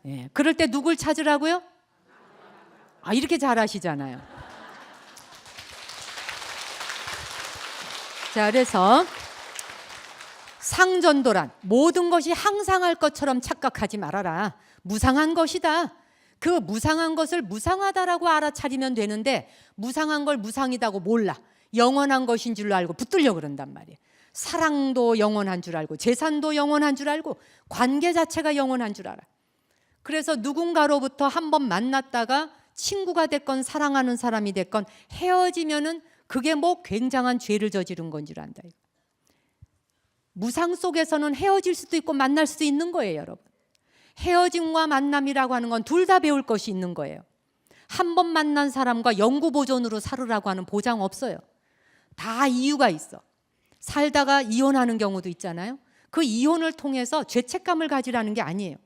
예. 그럴 때 누굴 찾으라고요? 이렇게 잘하시잖아요. 자, 그래서 상전도란 모든 것이 항상할 것처럼 착각하지 말아라. 무상한 것이다. 그 무상한 것을 무상하다라고 알아차리면 되는데 무상한 걸 무상이다고 몰라. 영원한 것인 줄 알고 붙들려 그런단 말이에요. 사랑도 영원한 줄 알고 재산도 영원한 줄 알고 관계 자체가 영원한 줄 알아. 그래서 누군가로부터 한번 만났다가 친구가 됐건 사랑하는 사람이 됐건 헤어지면은 그게 뭐 굉장한 죄를 저지른 건 줄 안다. 무상 속에서는 헤어질 수도 있고 만날 수도 있는 거예요, 여러분. 헤어짐과 만남이라고 하는 건 둘 다 배울 것이 있는 거예요. 한 번 만난 사람과 영구 보존으로 살으라고 하는 보장 없어요. 다 이유가 있어. 살다가 이혼하는 경우도 있잖아요. 그 이혼을 통해서 죄책감을 가지라는 게 아니에요.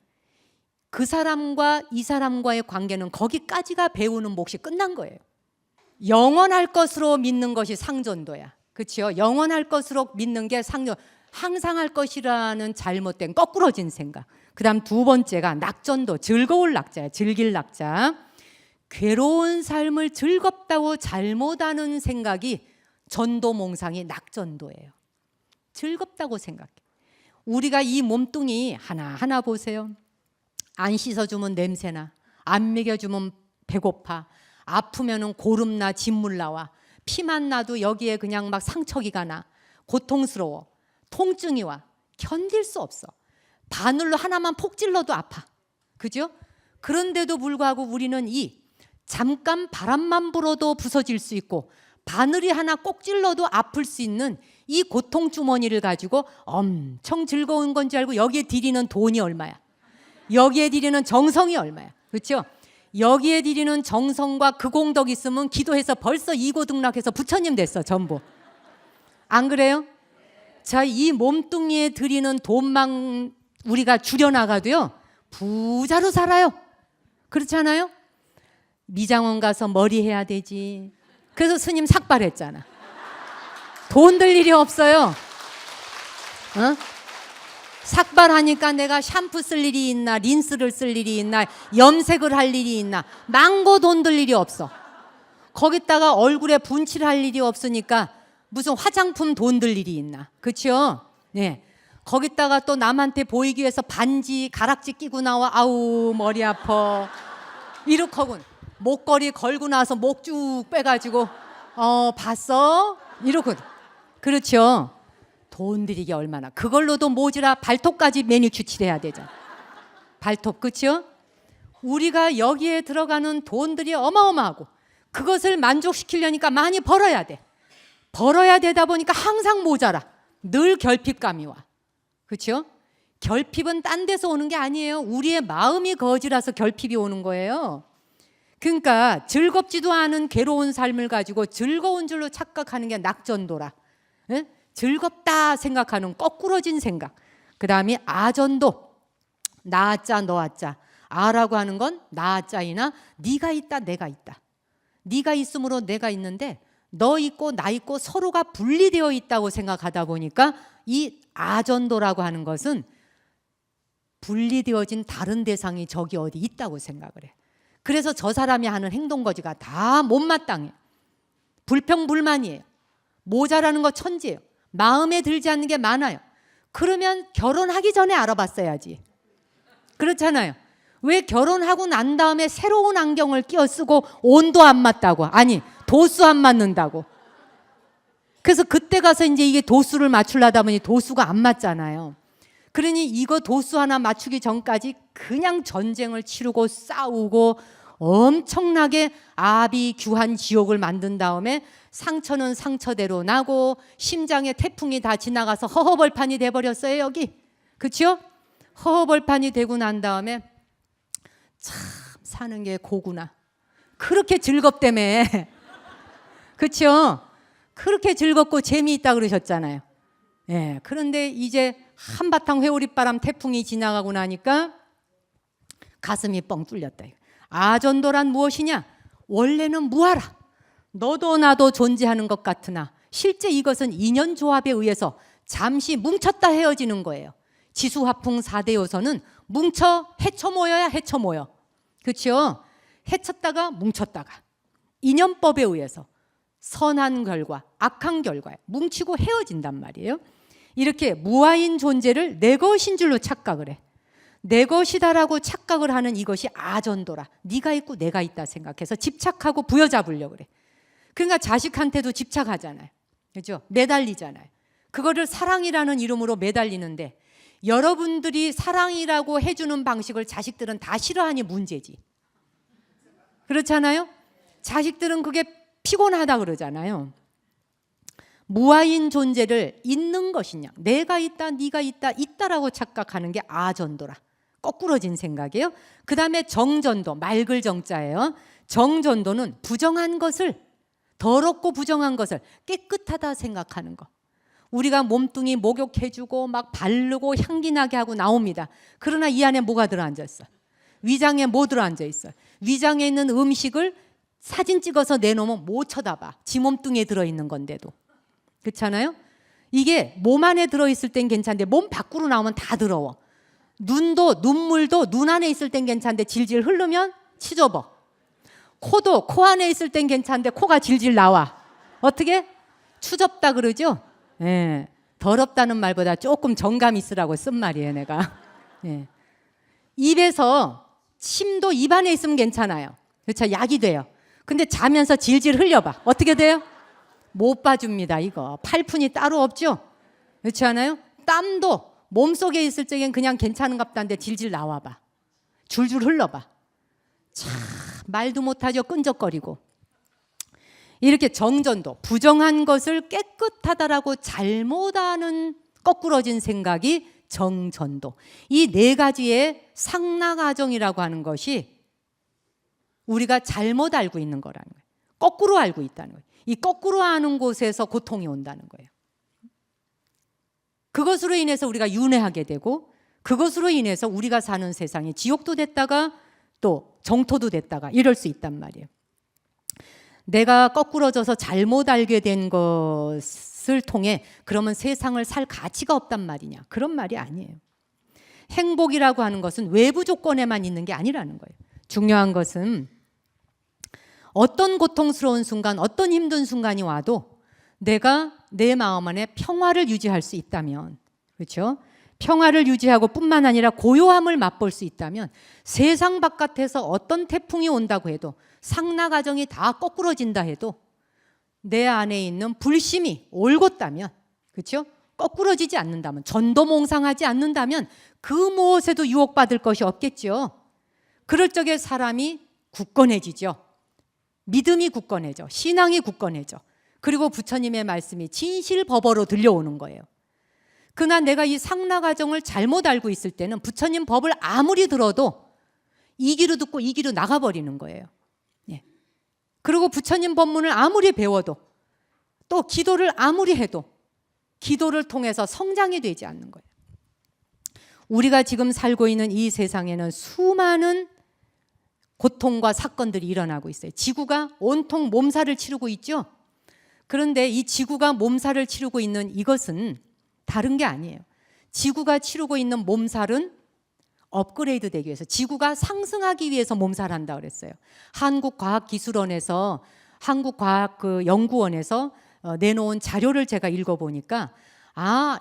그 사람과 이 사람과의 관계는 거기까지가 배우는 몫이 끝난 거예요. 영원할 것으로 믿는 것이 상전도야. 그렇죠? 영원할 것으로 믿는 게 상전. 항상 할 것이라는 잘못된 거꾸러진 생각. 그다음 두 번째가 낙전도, 즐거울 낙자야. 즐길 낙자. 괴로운 삶을 즐겁다고 잘못하는 생각이 전도몽상이 낙전도예요. 즐겁다고 생각해. 우리가 이 몸뚱이 하나하나 보세요. 안 씻어주면 냄새나, 안 먹여주면 배고파, 아프면은 고름나 진물 나와, 피만 나도 여기에 그냥 막 상처기가 나, 고통스러워, 통증이 와, 견딜 수 없어. 바늘로 하나만 폭 찔러도 아파. 그죠? 그런데도 불구하고 우리는 이 잠깐 바람만 불어도 부서질 수 있고 바늘이 하나 꼭 찔러도 아플 수 있는 이 고통 주머니를 가지고 엄청 즐거운 건지 알고 여기에 들이는 돈이 얼마야? 여기에 들이는 정성이 얼마야? 그렇죠? 여기에 들이는 정성과 그 공덕 있으면 기도해서 벌써 이고등락해서 부처님 됐어, 전부. 안 그래요? 자, 이 몸뚱이에 들이는 돈만 우리가 줄여나가도요 부자로 살아요. 그렇잖아요? 미장원 가서 머리 해야 되지. 그래서 스님 삭발했잖아. 돈 들 일이 없어요. 삭발하니까 내가 샴푸 쓸 일이 있나, 린스를 쓸 일이 있나, 염색을 할 일이 있나, 망고 돈 들 일이 없어. 거기다가 얼굴에 분칠할 일이 없으니까 무슨 화장품 돈 들 일이 있나. 그렇죠? 네. 거기다가 또 남한테 보이기 위해서 반지, 가락지 끼고 나와. 아우 머리 아파. 이렇거군. 목걸이 걸고 나서 목 쭉 빼가지고 봤어? 이러거든. 그렇죠? 돈 들이기 얼마나. 그걸로도 모지라 발톱까지 매니큐어 칠해야 되잖아. 발톱. 그렇죠? 우리가 여기에 들어가는 돈들이 어마어마하고 그것을 만족시키려니까 많이 벌어야 돼. 벌어야 되다 보니까 항상 모자라. 늘 결핍감이 와. 그렇죠? 결핍은 딴 데서 오는 게 아니에요. 우리의 마음이 거지라서 결핍이 오는 거예요. 그러니까 즐겁지도 않은 괴로운 삶을 가지고 즐거운 줄로 착각하는 게 낙전도라. 예? 즐겁다 생각하는 거꾸러진 생각. 그 다음에 아전도. 나자 너아자. 아라고 하는 건 나자이나 네가 있다 내가 있다. 네가 있으므로 내가 있는데 너 있고 나 있고 서로가 분리되어 있다고 생각하다 보니까 이 아전도라고 하는 것은 분리되어진 다른 대상이 저기 어디 있다고 생각을 해. 그래서 저 사람이 하는 행동거지가 다 못마땅해. 불평불만이에요. 모자라는 거 천지예요. 마음에 들지 않는 게 많아요. 그러면 결혼하기 전에 알아봤어야지. 그렇잖아요. 왜 결혼하고 난 다음에 새로운 안경을 끼워 쓰고 온도 안 맞다고, 아니 도수 안 맞는다고. 그래서 그때 가서 이제 이게 도수를 맞추려다 보니 도수가 안 맞잖아요. 그러니 이거 도수 하나 맞추기 전까지 그냥 전쟁을 치르고 싸우고 엄청나게 아비규환 지옥을 만든 다음에 상처는 상처대로 나고 심장에 태풍이 다 지나가서 허허벌판이 돼버렸어요, 여기. 그렇죠? 허허벌판이 되고 난 다음에 참 사는 게 고구나. 그렇게 즐겁다며. 그렇죠? 그렇게 즐겁고 재미있다 그러셨잖아요. 예, 그런데 이제 한바탕 회오리바람 태풍이 지나가고 나니까 가슴이 뻥 뚫렸다. 아전도란 무엇이냐? 원래는 무하라. 너도 나도 존재하는 것 같으나 실제 이것은 인연조합에 의해서 잠시 뭉쳤다 헤어지는 거예요. 지수화풍 4대 요소는 뭉쳐 헤쳐 모여야 헤쳐 모여. 그렇죠? 헤쳤다가 뭉쳤다가 인연법에 의해서 선한 결과, 악한 결과에 뭉치고 헤어진단 말이에요. 이렇게 무아인 존재를 내 것인 줄로 착각을 해. 내 것이다라고 착각을 하는 이것이 아전도라. 네가 있고 내가 있다 생각해서 집착하고 부여잡으려고 그래. 그러니까 자식한테도 집착하잖아요. 그렇죠? 매달리잖아요. 그거를 사랑이라는 이름으로 매달리는데 여러분들이 사랑이라고 해주는 방식을 자식들은 다 싫어하니 문제지. 그렇잖아요? 자식들은 그게 피곤하다 그러잖아요. 무아인 존재를 있는 것이냐, 내가 있다, 네가 있다, 있다라고 착각하는 게 아전도라. 거꾸러진 생각이에요. 그 다음에 정전도, 맑을 정자예요. 정전도는 부정한 것을, 더럽고 부정한 것을 깨끗하다 생각하는 거. 우리가 몸뚱이 목욕해주고 막 바르고 향기나게 하고 나옵니다. 그러나 이 안에 뭐가 들어앉아 있어? 위장에 뭐 들어앉아 있어? 위장에 있는 음식을 사진 찍어서 내놓으면 못 쳐다봐. 지 몸뚱이에 들어있는 건데도. 그렇잖아요? 이게 몸 안에 들어있을 땐 괜찮은데 몸 밖으로 나오면 다 더러워. 눈도, 눈물도 눈 안에 있을 땐 괜찮은데 질질 흐르면 치접어. 코도 코 안에 있을 땐 괜찮은데 코가 질질 나와. 어떻게? 추접다 그러죠? 예. 더럽다는 말보다 조금 정감 있으라고 쓴 말이에요, 내가. 예. 입에서 침도 입 안에 있으면 괜찮아요. 그렇죠? 약이 돼요. 근데 자면서 질질 흘려봐. 어떻게 돼요? 못 봐줍니다, 이거. 팔푼이 따로 없죠? 그렇지 않아요? 땀도 몸속에 있을 적엔 그냥 괜찮은갑다는데 질질 나와봐. 줄줄 흘러봐. 참 말도 못하죠. 끈적거리고. 이렇게 정전도, 부정한 것을 깨끗하다라고 잘못하는 거꾸러진 생각이 정전도. 이 네 가지의 상락아정이라고 하는 것이 우리가 잘못 알고 있는 거라는 거예요. 거꾸로 알고 있다는 거예요. 이 거꾸로 아는 곳에서 고통이 온다는 거예요. 그것으로 인해서 우리가 윤회하게 되고 그것으로 인해서 우리가 사는 세상이 지옥도 됐다가 또 정토도 됐다가 이럴 수 있단 말이에요. 내가 거꾸러져서 잘못 알게 된 것을 통해 그러면 세상을 살 가치가 없단 말이냐? 그런 말이 아니에요. 행복이라고 하는 것은 외부 조건에만 있는 게 아니라는 거예요. 중요한 것은 어떤 고통스러운 순간, 어떤 힘든 순간이 와도 내가 내 마음 안에 평화를 유지할 수 있다면, 그렇죠? 평화를 유지하고 뿐만 아니라 고요함을 맛볼 수 있다면 세상 바깥에서 어떤 태풍이 온다고 해도 상락아정이 다 거꾸러진다 해도 내 안에 있는 불심이 올곧다면, 그렇죠? 거꾸러지지 않는다면, 전도몽상하지 않는다면 그 무엇에도 유혹받을 것이 없겠죠. 그럴 적에 사람이 굳건해지죠. 믿음이 굳건해져. 신앙이 굳건해져. 그리고 부처님의 말씀이 진실법어로 들려오는 거예요. 그러나 내가 이 상락아정을 잘못 알고 있을 때는 부처님 법을 아무리 들어도 이 귀로 듣고 이 귀로 나가버리는 거예요. 예. 그리고 부처님 법문을 아무리 배워도 또 기도를 아무리 해도 기도를 통해서 성장이 되지 않는 거예요. 우리가 지금 살고 있는 이 세상에는 수많은 고통과 사건들이 일어나고 있어요. 지구가 온통 몸살을 치르고 있죠. 그런데 이 지구가 몸살을 치르고 있는 이것은 다른 게 아니에요. 지구가 치르고 있는 몸살은 업그레이드 되기 위해서, 지구가 상승하기 위해서 몸살한다 그랬어요. 한국과학기술원에서, 한국과학연구원에서 내놓은 자료를 제가 읽어보니까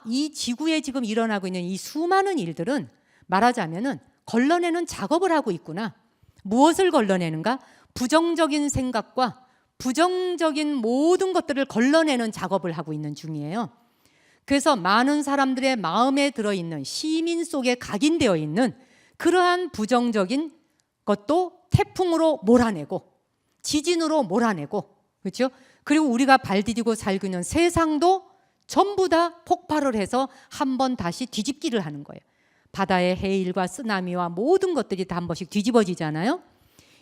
이 지구에 지금 일어나고 있는 이 수많은 일들은 말하자면은 걸러내는 작업을 하고 있구나. 무엇을 걸러내는가? 부정적인 생각과 부정적인 모든 것들을 걸러내는 작업을 하고 있는 중이에요. 그래서 많은 사람들의 마음에 들어있는, 시민 속에 각인되어 있는 그러한 부정적인 것도 태풍으로 몰아내고 지진으로 몰아내고, 그렇죠? 그리고 우리가 발디디고 살고 있는 세상도 전부 다 폭발을 해서 한 번 다시 뒤집기를 하는 거예요. 바다의 해일과 쓰나미와 모든 것들이 다 한 번씩 뒤집어지잖아요.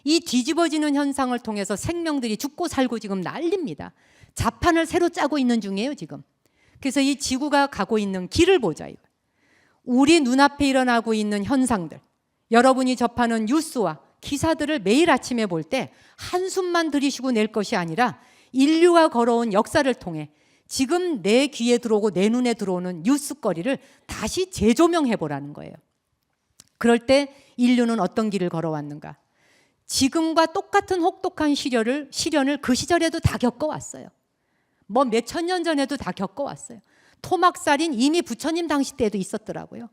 이 뒤집어지는 현상을 통해서 생명들이 죽고 살고 지금 난립니다. 자판을 새로 짜고 있는 중이에요, 지금. 그래서 이 지구가 가고 있는 길을 보자. 우리 눈앞에 일어나고 있는 현상들, 여러분이 접하는 뉴스와 기사들을 매일 아침에 볼 때 한숨만 들이쉬고 낼 것이 아니라 인류가 걸어온 역사를 통해 지금 내 귀에 들어오고 내 눈에 들어오는 뉴스거리를 다시 재조명해 보라는 거예요. 그럴 때 인류는 어떤 길을 걸어왔는가? 지금과 똑같은 혹독한 시련을 그 시절에도 다 겪어왔어요. 뭐 몇천 년 전에도 다 겪어왔어요. 토막살인 이미 부처님 당시 때에도 있었더라고요.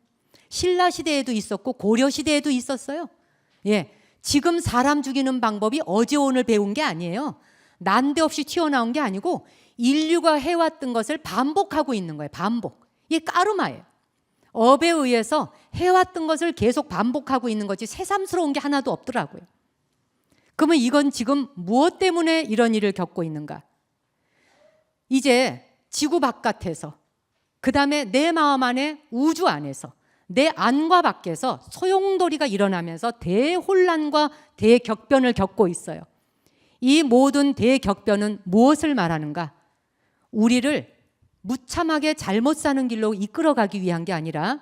신라 시대에도 있었고 고려 시대에도 있었어요. 예, 지금 사람 죽이는 방법이 어제 오늘 배운 게 아니에요. 난데없이 튀어나온 게 아니고 인류가 해왔던 것을 반복하고 있는 거예요. 반복. 이게 까르마예요. 업에 의해서 해왔던 것을 계속 반복하고 있는 거지 새삼스러운 게 하나도 없더라고요. 그러면 이건 지금 무엇 때문에 이런 일을 겪고 있는가? 이제 지구 바깥에서, 그 다음에 내 마음 안에 우주 안에서, 내 안과 밖에서 소용돌이가 일어나면서 대혼란과 대격변을 겪고 있어요. 이 모든 대격변은 무엇을 말하는가? 우리를 무참하게 잘못 사는 길로 이끌어가기 위한 게 아니라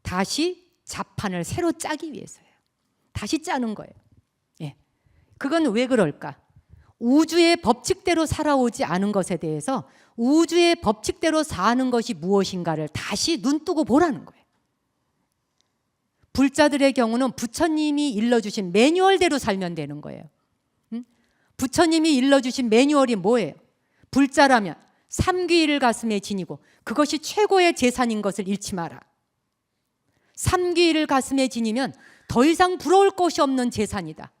다시 자판을 새로 짜기 위해서예요. 다시 짜는 거예요. 예. 그건 왜 그럴까? 우주의 법칙대로 살아오지 않은 것에 대해서 우주의 법칙대로 사는 것이 무엇인가를 다시 눈 뜨고 보라는 거예요. 불자들의 경우는 부처님이 일러주신 매뉴얼대로 살면 되는 거예요. 부처님이 일러주신 매뉴얼이 뭐예요? 불자라면 삼귀를 가슴에 지니고 그것이 최고의 재산인 것을 잃지 마라. 삼귀를 가슴에 지니면 더 이상 부러울 것이 없는 재산이다.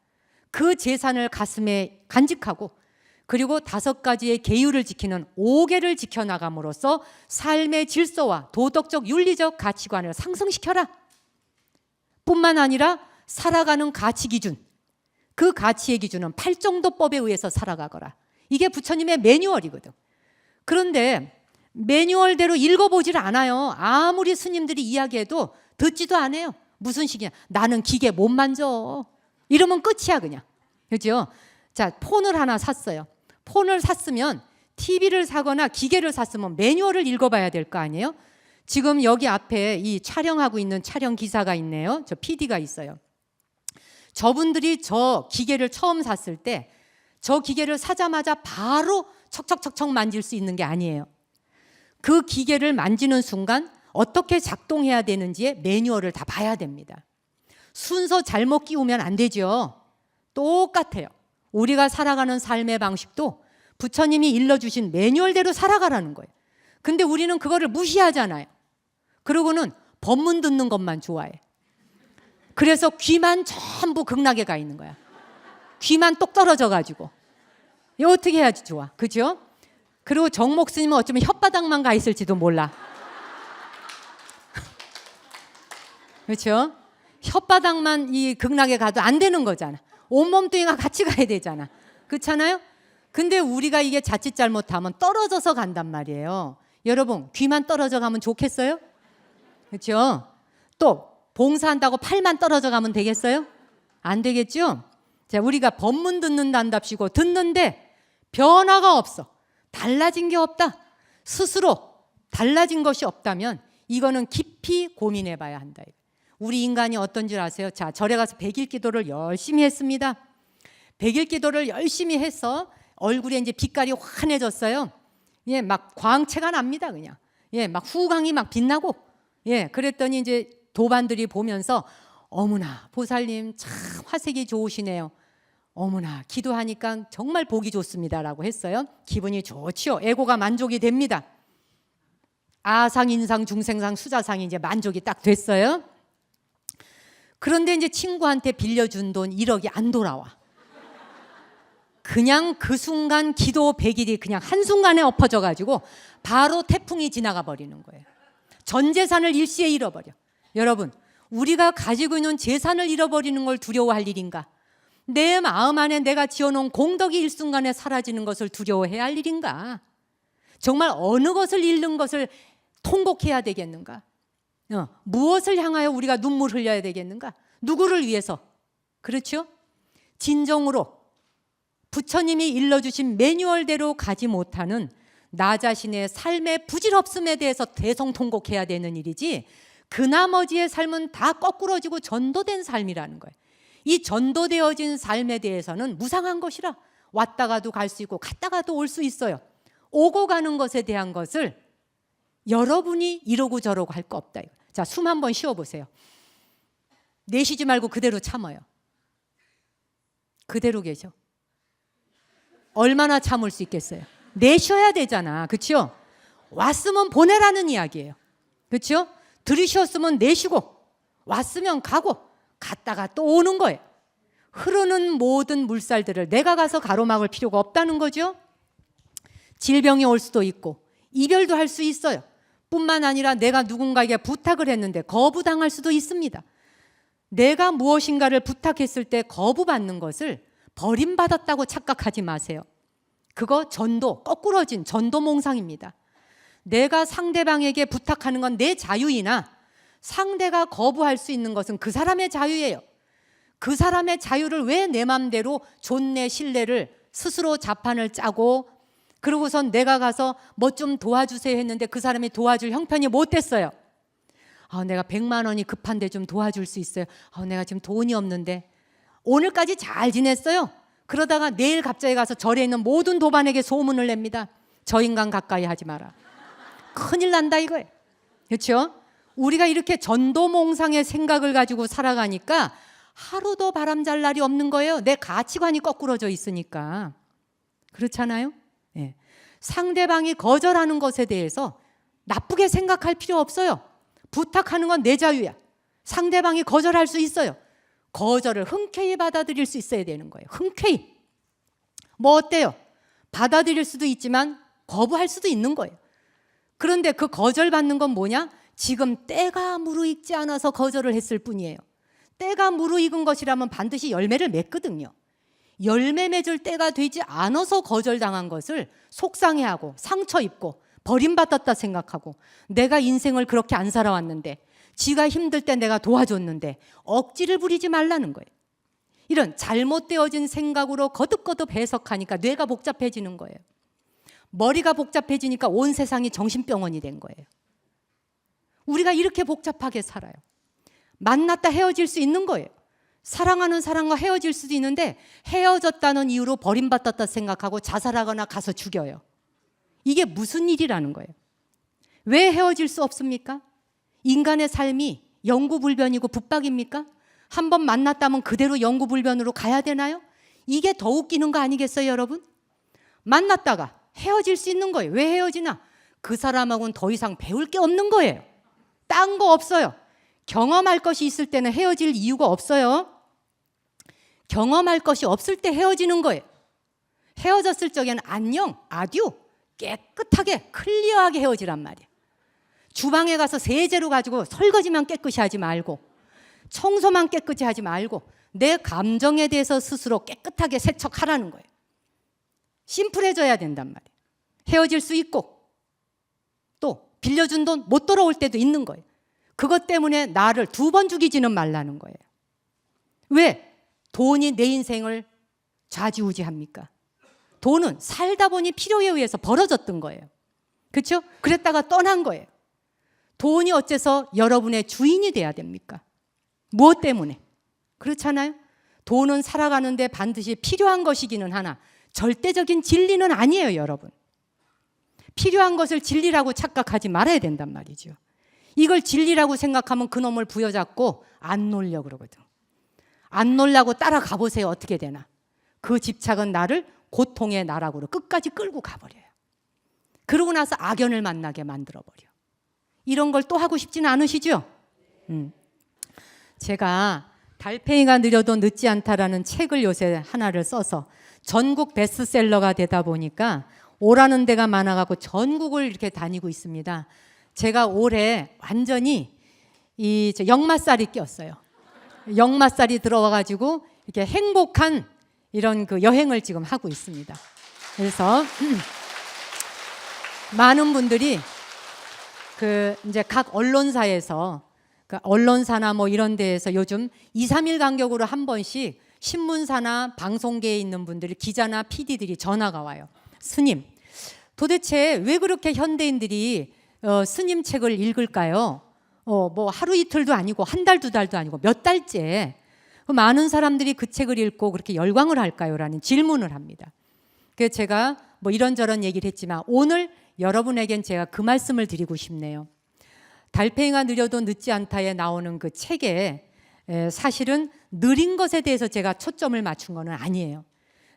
그 재산을 가슴에 간직하고 그리고 5가지의 계율을 지키는 5계를 지켜나감으로써 삶의 질서와 도덕적 윤리적 가치관을 상승시켜라. 뿐만 아니라 살아가는 가치 기준, 그 가치의 기준은 팔정도법에 의해서 살아가거라. 이게 부처님의 매뉴얼이거든. 그런데 매뉴얼대로 읽어보질 않아요. 아무리 스님들이 이야기해도 듣지도 않아요. 무슨 식이냐? 나는 기계 못 만져. 이러면 끝이야 그냥. 그렇죠? 자, 폰을 하나 샀어요. 폰을 샀으면 TV를 사거나 기계를 샀으면 매뉴얼을 읽어봐야 될 거 아니에요? 지금 여기 앞에 이 촬영하고 있는 촬영 기사가 있네요. 저 PD가 있어요. 저분들이 저 기계를 처음 샀을 때 저 기계를 사자마자 바로 척척척척 만질 수 있는 게 아니에요. 그 기계를 만지는 순간 어떻게 작동해야 되는지의 매뉴얼을 다 봐야 됩니다. 순서 잘못 끼우면 안 되죠. 똑같아요. 우리가 살아가는 삶의 방식도 부처님이 일러주신 매뉴얼대로 살아가라는 거예요. 근데 우리는 그거를 무시하잖아요. 그러고는 법문 듣는 것만 좋아해. 그래서 귀만 전부 극락에 가 있는 거야. 귀만 똑 떨어져가지고. 이거 어떻게 해야지 좋아? 그죠? 그리고 정목 스님은 어쩌면 혓바닥만 가 있을지도 몰라. 그렇죠? 혓바닥만 이 극락에 가도 안 되는 거잖아. 온몸뚱이가 같이 가야 되잖아. 그렇잖아요? 근데 우리가 이게 자칫 잘못하면 떨어져서 간단 말이에요. 여러분, 귀만 떨어져 가면 좋겠어요? 그렇죠? 또 봉사한다고 팔만 떨어져 가면 되겠어요? 안 되겠죠? 자, 우리가 법문 듣는단답시고 듣는데 변화가 없어. 달라진 게 없다. 스스로 달라진 것이 없다면 이거는 깊이 고민해 봐야 한다. 우리 인간이 어떤 줄 아세요? 자, 절에 가서 100일 기도를 열심히 했습니다. 100일 기도를 열심히 해서 얼굴에 이제 빛깔이 환해졌어요. 예, 막 광채가 납니다, 그냥. 예, 막 후광이 막 빛나고. 예, 그랬더니 이제 도반들이 보면서 어머나, 보살님 참 화색이 좋으시네요. 어머나, 기도하니까 정말 보기 좋습니다라고 했어요. 기분이 좋지요. 에고가 만족이 됩니다. 아상, 인상, 중생상, 수자상이 이제 만족이 딱 됐어요. 그런데 이제 친구한테 빌려준 돈 1억이 안 돌아와. 그냥 그 순간 기도 100일이 그냥 한순간에 엎어져 가지고 바로 태풍이 지나가 버리는 거예요. 전 재산을 일시에 잃어버려. 여러분, 우리가 가지고 있는 재산을 잃어버리는 걸 두려워할 일인가? 내 마음 안에 내가 지어놓은 공덕이 일순간에 사라지는 것을 두려워해야 할 일인가? 정말 어느 것을 잃는 것을 통곡해야 되겠는가? 무엇을 향하여 우리가 눈물 흘려야 되겠는가? 누구를 위해서? 그렇죠? 진정으로 부처님이 일러주신 매뉴얼대로 가지 못하는 나 자신의 삶의 부질없음에 대해서 대성통곡해야 되는 일이지, 그 나머지의 삶은 다 거꾸러지고 전도된 삶이라는 거예요. 이 전도되어진 삶에 대해서는 무상한 것이라 왔다가도 갈 수 있고 갔다가도 올 수 있어요. 오고 가는 것에 대한 것을 여러분이 이러고 저러고 할 거 없다. 자, 숨 한번 쉬어보세요. 내쉬지 말고 그대로 참아요. 그대로 계셔. 얼마나 참을 수 있겠어요? 내쉬어야 되잖아. 그렇죠? 왔으면 보내라는 이야기예요. 그렇죠? 들이쉬었으면 내쉬고, 왔으면 가고, 갔다가 또 오는 거예요. 흐르는 모든 물살들을 내가 가서 가로막을 필요가 없다는 거죠. 질병이 올 수도 있고 이별도 할 수 있어요. 뿐만 아니라 내가 누군가에게 부탁을 했는데 거부당할 수도 있습니다. 내가 무엇인가를 부탁했을 때 거부받는 것을 버림받았다고 착각하지 마세요. 그거 전도, 거꾸러진 전도몽상입니다. 내가 상대방에게 부탁하는 건 내 자유이나 상대가 거부할 수 있는 것은 그 사람의 자유예요. 그 사람의 자유를 왜 내 맘대로 존내 신뢰를 스스로 자판을 짜고 그러고선 내가 가서 뭐 좀 도와주세요 했는데 그 사람이 도와줄 형편이 못 됐어요. 내가 100만 원이 급한데 좀 도와줄 수 있어요. 내가 지금 돈이 없는데. 오늘까지 잘 지냈어요. 그러다가 내일 갑자기 가서 절에 있는 모든 도반에게 소문을 냅니다. 저 인간 가까이 하지 마라. 큰일 난다 이거예요. 그렇죠? 우리가 이렇게 전도몽상의 생각을 가지고 살아가니까 하루도 바람잘 날이 없는 거예요. 내 가치관이 거꾸러져 있으니까. 그렇잖아요? 네. 상대방이 거절하는 것에 대해서 나쁘게 생각할 필요 없어요. 부탁하는 건 내 자유야. 상대방이 거절할 수 있어요. 거절을 흔쾌히 받아들일 수 있어야 되는 거예요. 흔쾌히. 뭐 어때요? 받아들일 수도 있지만 거부할 수도 있는 거예요. 그런데 그 거절받는 건 뭐냐? 지금 때가 무르익지 않아서 거절을 했을 뿐이에요. 때가 무르익은 것이라면 반드시 열매를 맺거든요. 열매 맺을 때가 되지 않아서 거절당한 것을 속상해하고 상처 입고 버림받았다 생각하고 내가 인생을 그렇게 안 살아왔는데 지가 힘들 때 내가 도와줬는데 억지를 부리지 말라는 거예요. 이런 잘못되어진 생각으로 거듭거듭 해석하니까 뇌가 복잡해지는 거예요. 머리가 복잡해지니까 온 세상이 정신병원이 된 거예요. 우리가 이렇게 복잡하게 살아요. 만났다 헤어질 수 있는 거예요. 사랑하는 사람과 헤어질 수도 있는데 헤어졌다는 이유로 버림받았다 생각하고 자살하거나 가서 죽여요. 이게 무슨 일이라는 거예요. 왜 헤어질 수 없습니까? 인간의 삶이 영구불변이고 붙박입니까? 한번 만났다면 그대로 영구불변으로 가야 되나요? 이게 더 웃기는 거 아니겠어요, 여러분? 만났다가 헤어질 수 있는 거예요. 왜 헤어지나? 그 사람하고는 더 이상 배울 게 없는 거예요. 딴 거 없어요. 경험할 것이 있을 때는 헤어질 이유가 없어요. 경험할 것이 없을 때 헤어지는 거예요. 헤어졌을 적에는 안녕, 아듀, 깨끗하게 클리어하게 헤어지란 말이에요. 주방에 가서 세제로 가지고 설거지만 깨끗이 하지 말고 청소만 깨끗이 하지 말고 내 감정에 대해서 스스로 깨끗하게 세척하라는 거예요. 심플해져야 된단 말이에요. 헤어질 수 있고 또 빌려준 돈 못 돌아올 때도 있는 거예요. 그것 때문에 나를 2번 죽이지는 말라는 거예요. 왜? 돈이 내 인생을 좌지우지합니까? 돈은 살다 보니 필요에 의해서 벌어졌던 거예요. 그렇죠? 그랬다가 떠난 거예요. 돈이 어째서 여러분의 주인이 돼야 됩니까? 무엇 때문에? 그렇잖아요? 돈은 살아가는데 반드시 필요한 것이기는 하나 절대적인 진리는 아니에요, 여러분. 필요한 것을 진리라고 착각하지 말아야 된단 말이죠. 이걸 진리라고 생각하면 그놈을 부여잡고 안 놀려 그러거든. 안 놀라고 따라가 보세요. 어떻게 되나. 그 집착은 나를 고통의 나락으로 끝까지 끌고 가버려요. 그러고 나서 악연을 만나게 만들어버려. 이런 걸 또 하고 싶지는 않으시죠? 제가 달팽이가 느려도 늦지 않다라는 책을 요새 하나를 써서 전국 베스트셀러가 되다 보니까 오라는 데가 많아가지고 전국을 이렇게 다니고 있습니다. 제가 올해 완전히 이 역마살이 꼈어요. 역마살이 들어와가지고 이렇게 행복한 이런 그 여행을 지금 하고 있습니다. 그래서 많은 분들이 그 이제 각 언론사에서 그 언론사나 뭐 이런 데에서 요즘 2, 3일 간격으로 한 번씩 신문사나 방송계에 있는 분들이 기자나 PD들이 전화가 와요. 스님, 도대체 왜 그렇게 현대인들이 스님 책을 읽을까요? 뭐 하루 이틀도 아니고 한 달, 2달도 아니고 몇 달째 많은 사람들이 그 책을 읽고 그렇게 열광을 할까요? 라는 질문을 합니다. 그래서 제가 뭐 이런저런 얘기를 했지만 오늘 여러분에겐 제가 그 말씀을 드리고 싶네요. 달팽이가 느려도 늦지 않다에 나오는 그 책에 사실은 느린 것에 대해서 제가 초점을 맞춘 거는 아니에요.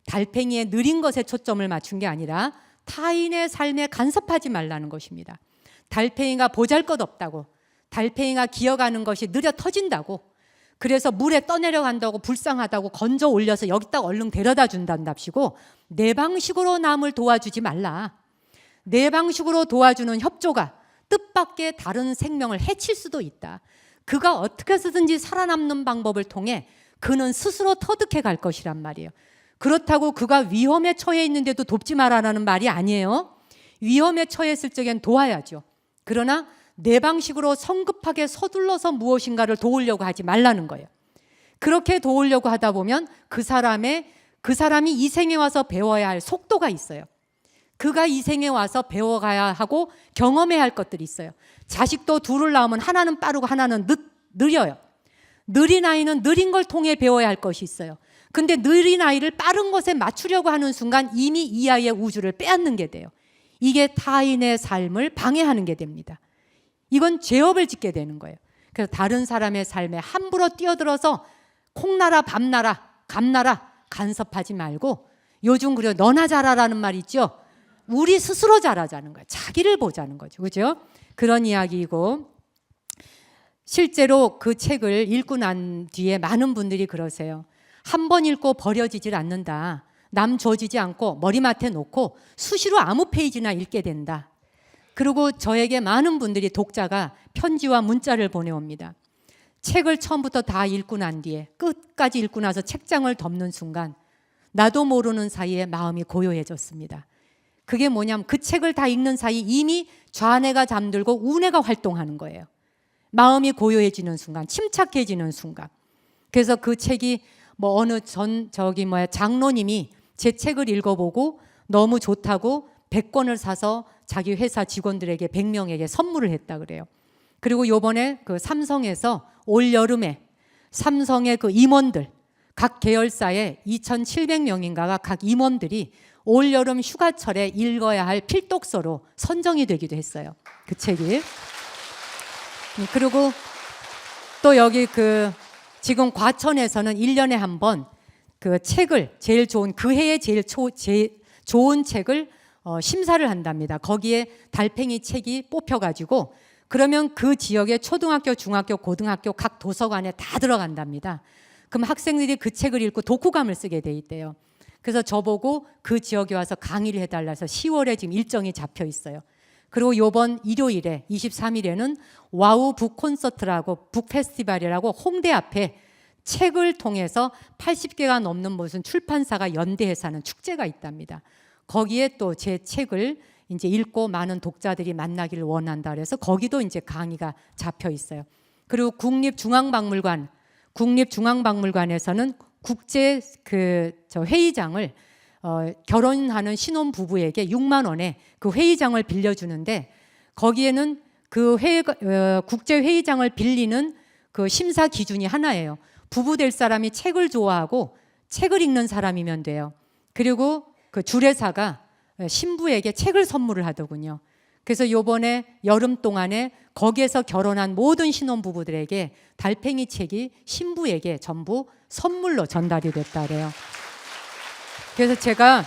달팽이의 느린 것에 초점을 맞춘 게 아니라 타인의 삶에 간섭하지 말라는 것입니다. 달팽이가 보잘것없다고, 달팽이가 기어가는 것이 느려 터진다고, 그래서 물에 떠내려간다고 불쌍하다고 건져 올려서 여기다 얼른 데려다 준단답시고 내 방식으로 남을 도와주지 말라. 내 방식으로 도와주는 협조가 뜻밖의 다른 생명을 해칠 수도 있다. 그가 어떻게 해서든지 살아남는 방법을 통해 그는 스스로 터득해 갈 것이란 말이에요. 그렇다고 그가 위험에 처해 있는데도 돕지 말아라는 말이 아니에요. 위험에 처했을 적엔 도와야죠. 그러나 내 방식으로 성급하게 서둘러서 무엇인가를 도우려고 하지 말라는 거예요. 그렇게 도우려고 하다 보면 그 사람이 이 생에 와서 배워야 할 속도가 있어요. 그가 이 생에 와서 배워가야 하고 경험해야 할 것들이 있어요. 자식도 둘을 낳으면 하나는 빠르고 하나는 느려요. 느린 아이는 느린 걸 통해 배워야 할 것이 있어요. 근데 느린 아이를 빠른 것에 맞추려고 하는 순간 이미 이 아이의 우주를 빼앗는 게 돼요. 이게 타인의 삶을 방해하는 게 됩니다. 이건 죄업을 짓게 되는 거예요. 그래서 다른 사람의 삶에 함부로 뛰어들어서 콩나라 밤나라 감나라 간섭하지 말고, 요즘 그래요. 너나 잘하라는 말 있죠. 우리 스스로 잘하자는 거예요. 자기를 보자는 거죠. 그죠? 그런 이야기이고, 실제로 그 책을 읽고 난 뒤에 많은 분들이 그러세요. 한 번 읽고 버려지질 않는다. 남 줘지지 않고 머리맡에 놓고 수시로 아무 페이지나 읽게 된다. 그리고 저에게 많은 분들이, 독자가 편지와 문자를 보내옵니다. 책을 처음부터 다 읽고 난 뒤에 끝까지 읽고 나서 책장을 덮는 순간 나도 모르는 사이에 마음이 고요해졌습니다. 그게 뭐냐면 그 책을 다 읽는 사이 이미 좌뇌가 잠들고 우뇌가 활동하는 거예요. 마음이 고요해지는 순간, 침착해지는 순간. 그래서 그 책이 뭐 어느 장로님이 제 책을 읽어보고 너무 좋다고 100권을 사서 자기 회사 직원들에게 100명에게 선물을 했다 그래요. 그리고 요번에 그 삼성에서 올 여름에 삼성의 그 임원들, 각 계열사에 2,700명인가가 각 임원들이 올 여름 휴가철에 읽어야 할 필독서로 선정이 되기도 했어요. 그 책이. 그리고 또 여기 지금 과천에서는 1년에 한 번 그 책을 제일 좋은, 그 해에 제일 좋은 책을 심사를 한답니다. 거기에 달팽이 책이 뽑혀가지고 그러면 그 지역의 초등학교, 중학교, 고등학교 각 도서관에 다 들어간답니다. 그럼 학생들이 그 책을 읽고 독후감을 쓰게 돼 있대요. 그래서 저보고 그 지역에 와서 강의를 해달라 해서 10월에 지금 일정이 잡혀 있어요. 그리고 요번 일요일에 23일에는 와우 북 콘서트라고, 북 페스티벌이라고 홍대 앞에 책을 통해서 80개가 넘는 무슨 출판사가 연대해서 하는 축제가 있답니다. 거기에 또 제 책을 이제 읽고 많은 독자들이 만나기를 원한다 그래서 거기도 이제 강의가 잡혀 있어요. 그리고 국립중앙박물관에서는 국제 회의장을 결혼하는 신혼 부부에게 6만 원에 그 회의장을 빌려주는데, 거기에는 그 국제 회의장을 빌리는 그 심사 기준이 하나예요. 부부 될 사람이 책을 좋아하고 책을 읽는 사람이면 돼요. 그리고 그 주례사가 신부에게 책을 선물을 하더군요. 그래서 요번에 여름 동안에 거기에서 결혼한 모든 신혼부부들에게 달팽이 책이 신부에게 전부 선물로 전달이 됐다 그래요. 그래서 제가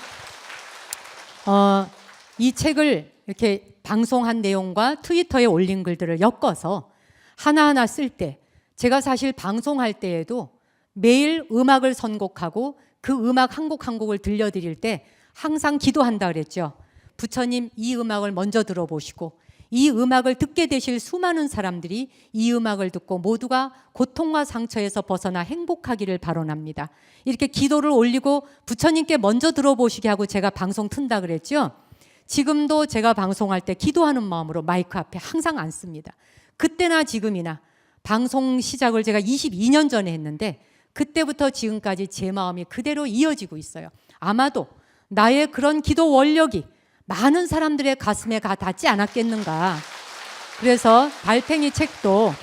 이 책을 이렇게 방송한 내용과 트위터에 올린 글들을 엮어서 하나하나 쓸 때, 제가 사실 방송할 때에도 매일 음악을 선곡하고 그 음악 한 곡 한 곡을 들려드릴 때 항상 기도한다 그랬죠. 부처님, 이 음악을 먼저 들어보시고 이 음악을 듣게 되실 수많은 사람들이 이 음악을 듣고 모두가 고통과 상처에서 벗어나 행복하기를 바라옵니다. 이렇게 기도를 올리고 부처님께 먼저 들어보시게 하고 제가 방송 튼다 그랬죠. 지금도 제가 방송할 때 기도하는 마음으로 마이크 앞에 항상 앉습니다. 그때나 지금이나 방송 시작을 제가 22년 전에 했는데 그때부터 지금까지 제 마음이 그대로 이어지고 있어요. 아마도 나의 그런 기도 원력이 많은 사람들의 가슴에 닿지 않았겠는가. 그래서 달팽이 책도,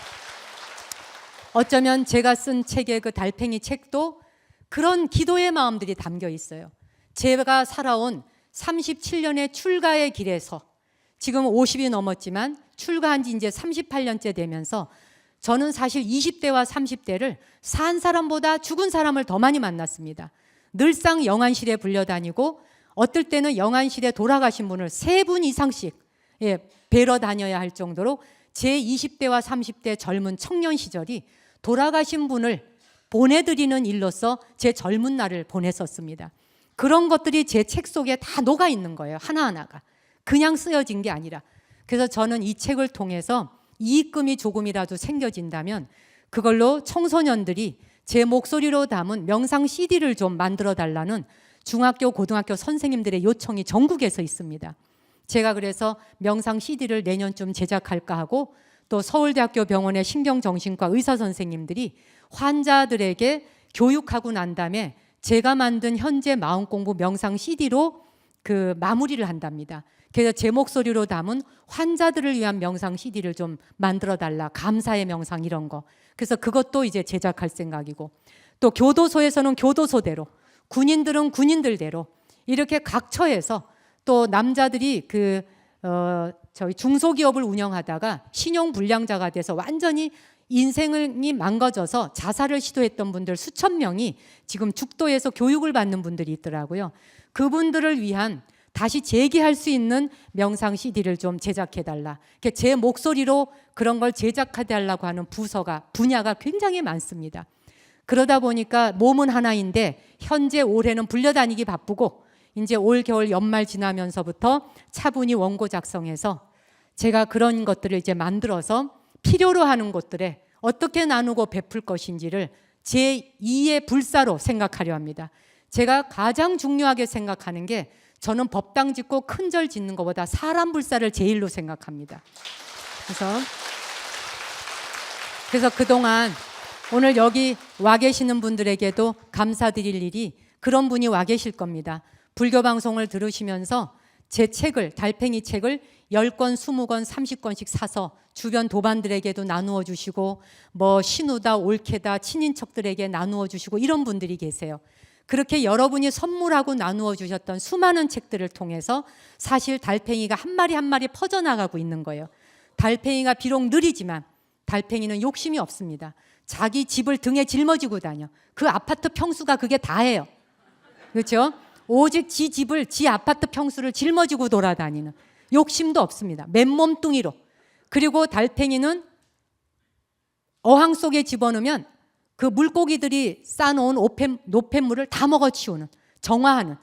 어쩌면 제가 쓴 책의 그 달팽이 책도 그런 기도의 마음들이 담겨 있어요. 제가 살아온 37년의 출가의 길에서 지금 50이 넘었지만 출가한 지 이제 38년째 되면서 저는 사실 20대와 30대를 산 사람보다 죽은 사람을 더 많이 만났습니다. 늘상 영안실에 불려다니고 어떨 때는 영안실에 돌아가신 분을 3분 이상씩 뵈러 다녀야 할 정도로 제 20대와 30대 젊은 청년 시절이 돌아가신 분을 보내드리는 일로서 제 젊은 날을 보냈었습니다. 그런 것들이 제 책 속에 다 녹아 있는 거예요. 하나하나가. 그냥 쓰여진 게 아니라. 그래서 저는 이 책을 통해서 이익금이 조금이라도 생겨진다면 그걸로 청소년들이 제 목소리로 담은 명상 CD를 좀 만들어 달라는 중학교, 고등학교 선생님들의 요청이 전국에서 있습니다. 제가 그래서 명상 CD를 내년쯤 제작할까 하고 또 서울대학교 병원의 신경정신과 의사 선생님들이 환자들에게 교육하고 난 다음에 제가 만든 현재 마음공부 명상 CD로 그 마무리를 한답니다. 그래서 제 목소리로 담은 환자들을 위한 명상 CD를 좀 만들어 달라. 감사의 명상 이런 거. 그래서 그것도 이제 제작할 생각이고 또 교도소에서는 교도소대로 군인들은 군인들대로 이렇게 각 처에서 또 남자들이 저희 중소기업을 운영하다가 신용불량자가 돼서 완전히 인생이 망가져서 자살을 시도했던 분들 수천 명이 지금 죽도에서 교육을 받는 분들이 있더라고요. 그분들을 위한 다시 재기할 수 있는 명상 CD를 좀 제작해달라. 제 목소리로 그런 걸 제작해달라고 하는 분야가 굉장히 많습니다. 그러다 보니까 몸은 하나인데 현재 올해는 불려다니기 바쁘고 이제 올 겨울 연말 지나면서부터 차분히 원고 작성해서 제가 그런 것들을 이제 만들어서 필요로 하는 곳들에 어떻게 나누고 베풀 것인지를 제2의 불사로 생각하려 합니다. 제가 가장 중요하게 생각하는 게 저는 법당 짓고 큰 절 짓는 것보다 사람 불사를 제일로 생각합니다. 그래서 그동안 오늘 여기 와 계시는 분들에게도 감사드릴 일이 그런 분이 와 계실 겁니다. 불교 방송을 들으시면서 제 책을, 달팽이 책을 10권, 20권, 30권씩 사서 주변 도반들에게도 나누어 주시고 뭐 신우다, 올케다, 친인척들에게 나누어 주시고 이런 분들이 계세요. 그렇게 여러분이 선물하고 나누어 주셨던 수많은 책들을 통해서 사실 달팽이가 한 마리 한 마리 퍼져나가고 있는 거예요. 달팽이가 비록 느리지만 달팽이는 욕심이 없습니다. 자기 집을 등에 짊어지고 다녀. 그 아파트 평수가 그게 다예요. 그렇죠? 오직 지 집을, 지 아파트 평수를 짊어지고 돌아다니는 욕심도 없습니다. 맨몸뚱이로. 그리고 달팽이는 어항 속에 집어넣으면 그 물고기들이 싸놓은 노폐물을 다 먹어치우는, 정화하는.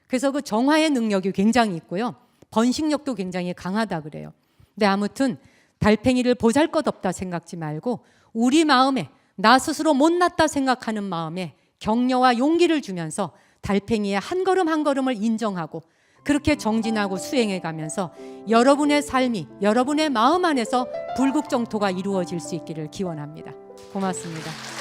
그래서 그 정화의 능력이 굉장히 있고요. 번식력도 굉장히 강하다 그래요. 근데 아무튼 달팽이를 보잘것없다 생각지 말고 우리 마음에 나 스스로 못났다 생각하는 마음에 격려와 용기를 주면서 달팽이의 한 걸음 한 걸음을 인정하고 그렇게 정진하고 수행해 가면서 여러분의 삶이 여러분의 마음 안에서 불국정토가 이루어질 수 있기를 기원합니다. 고맙습니다.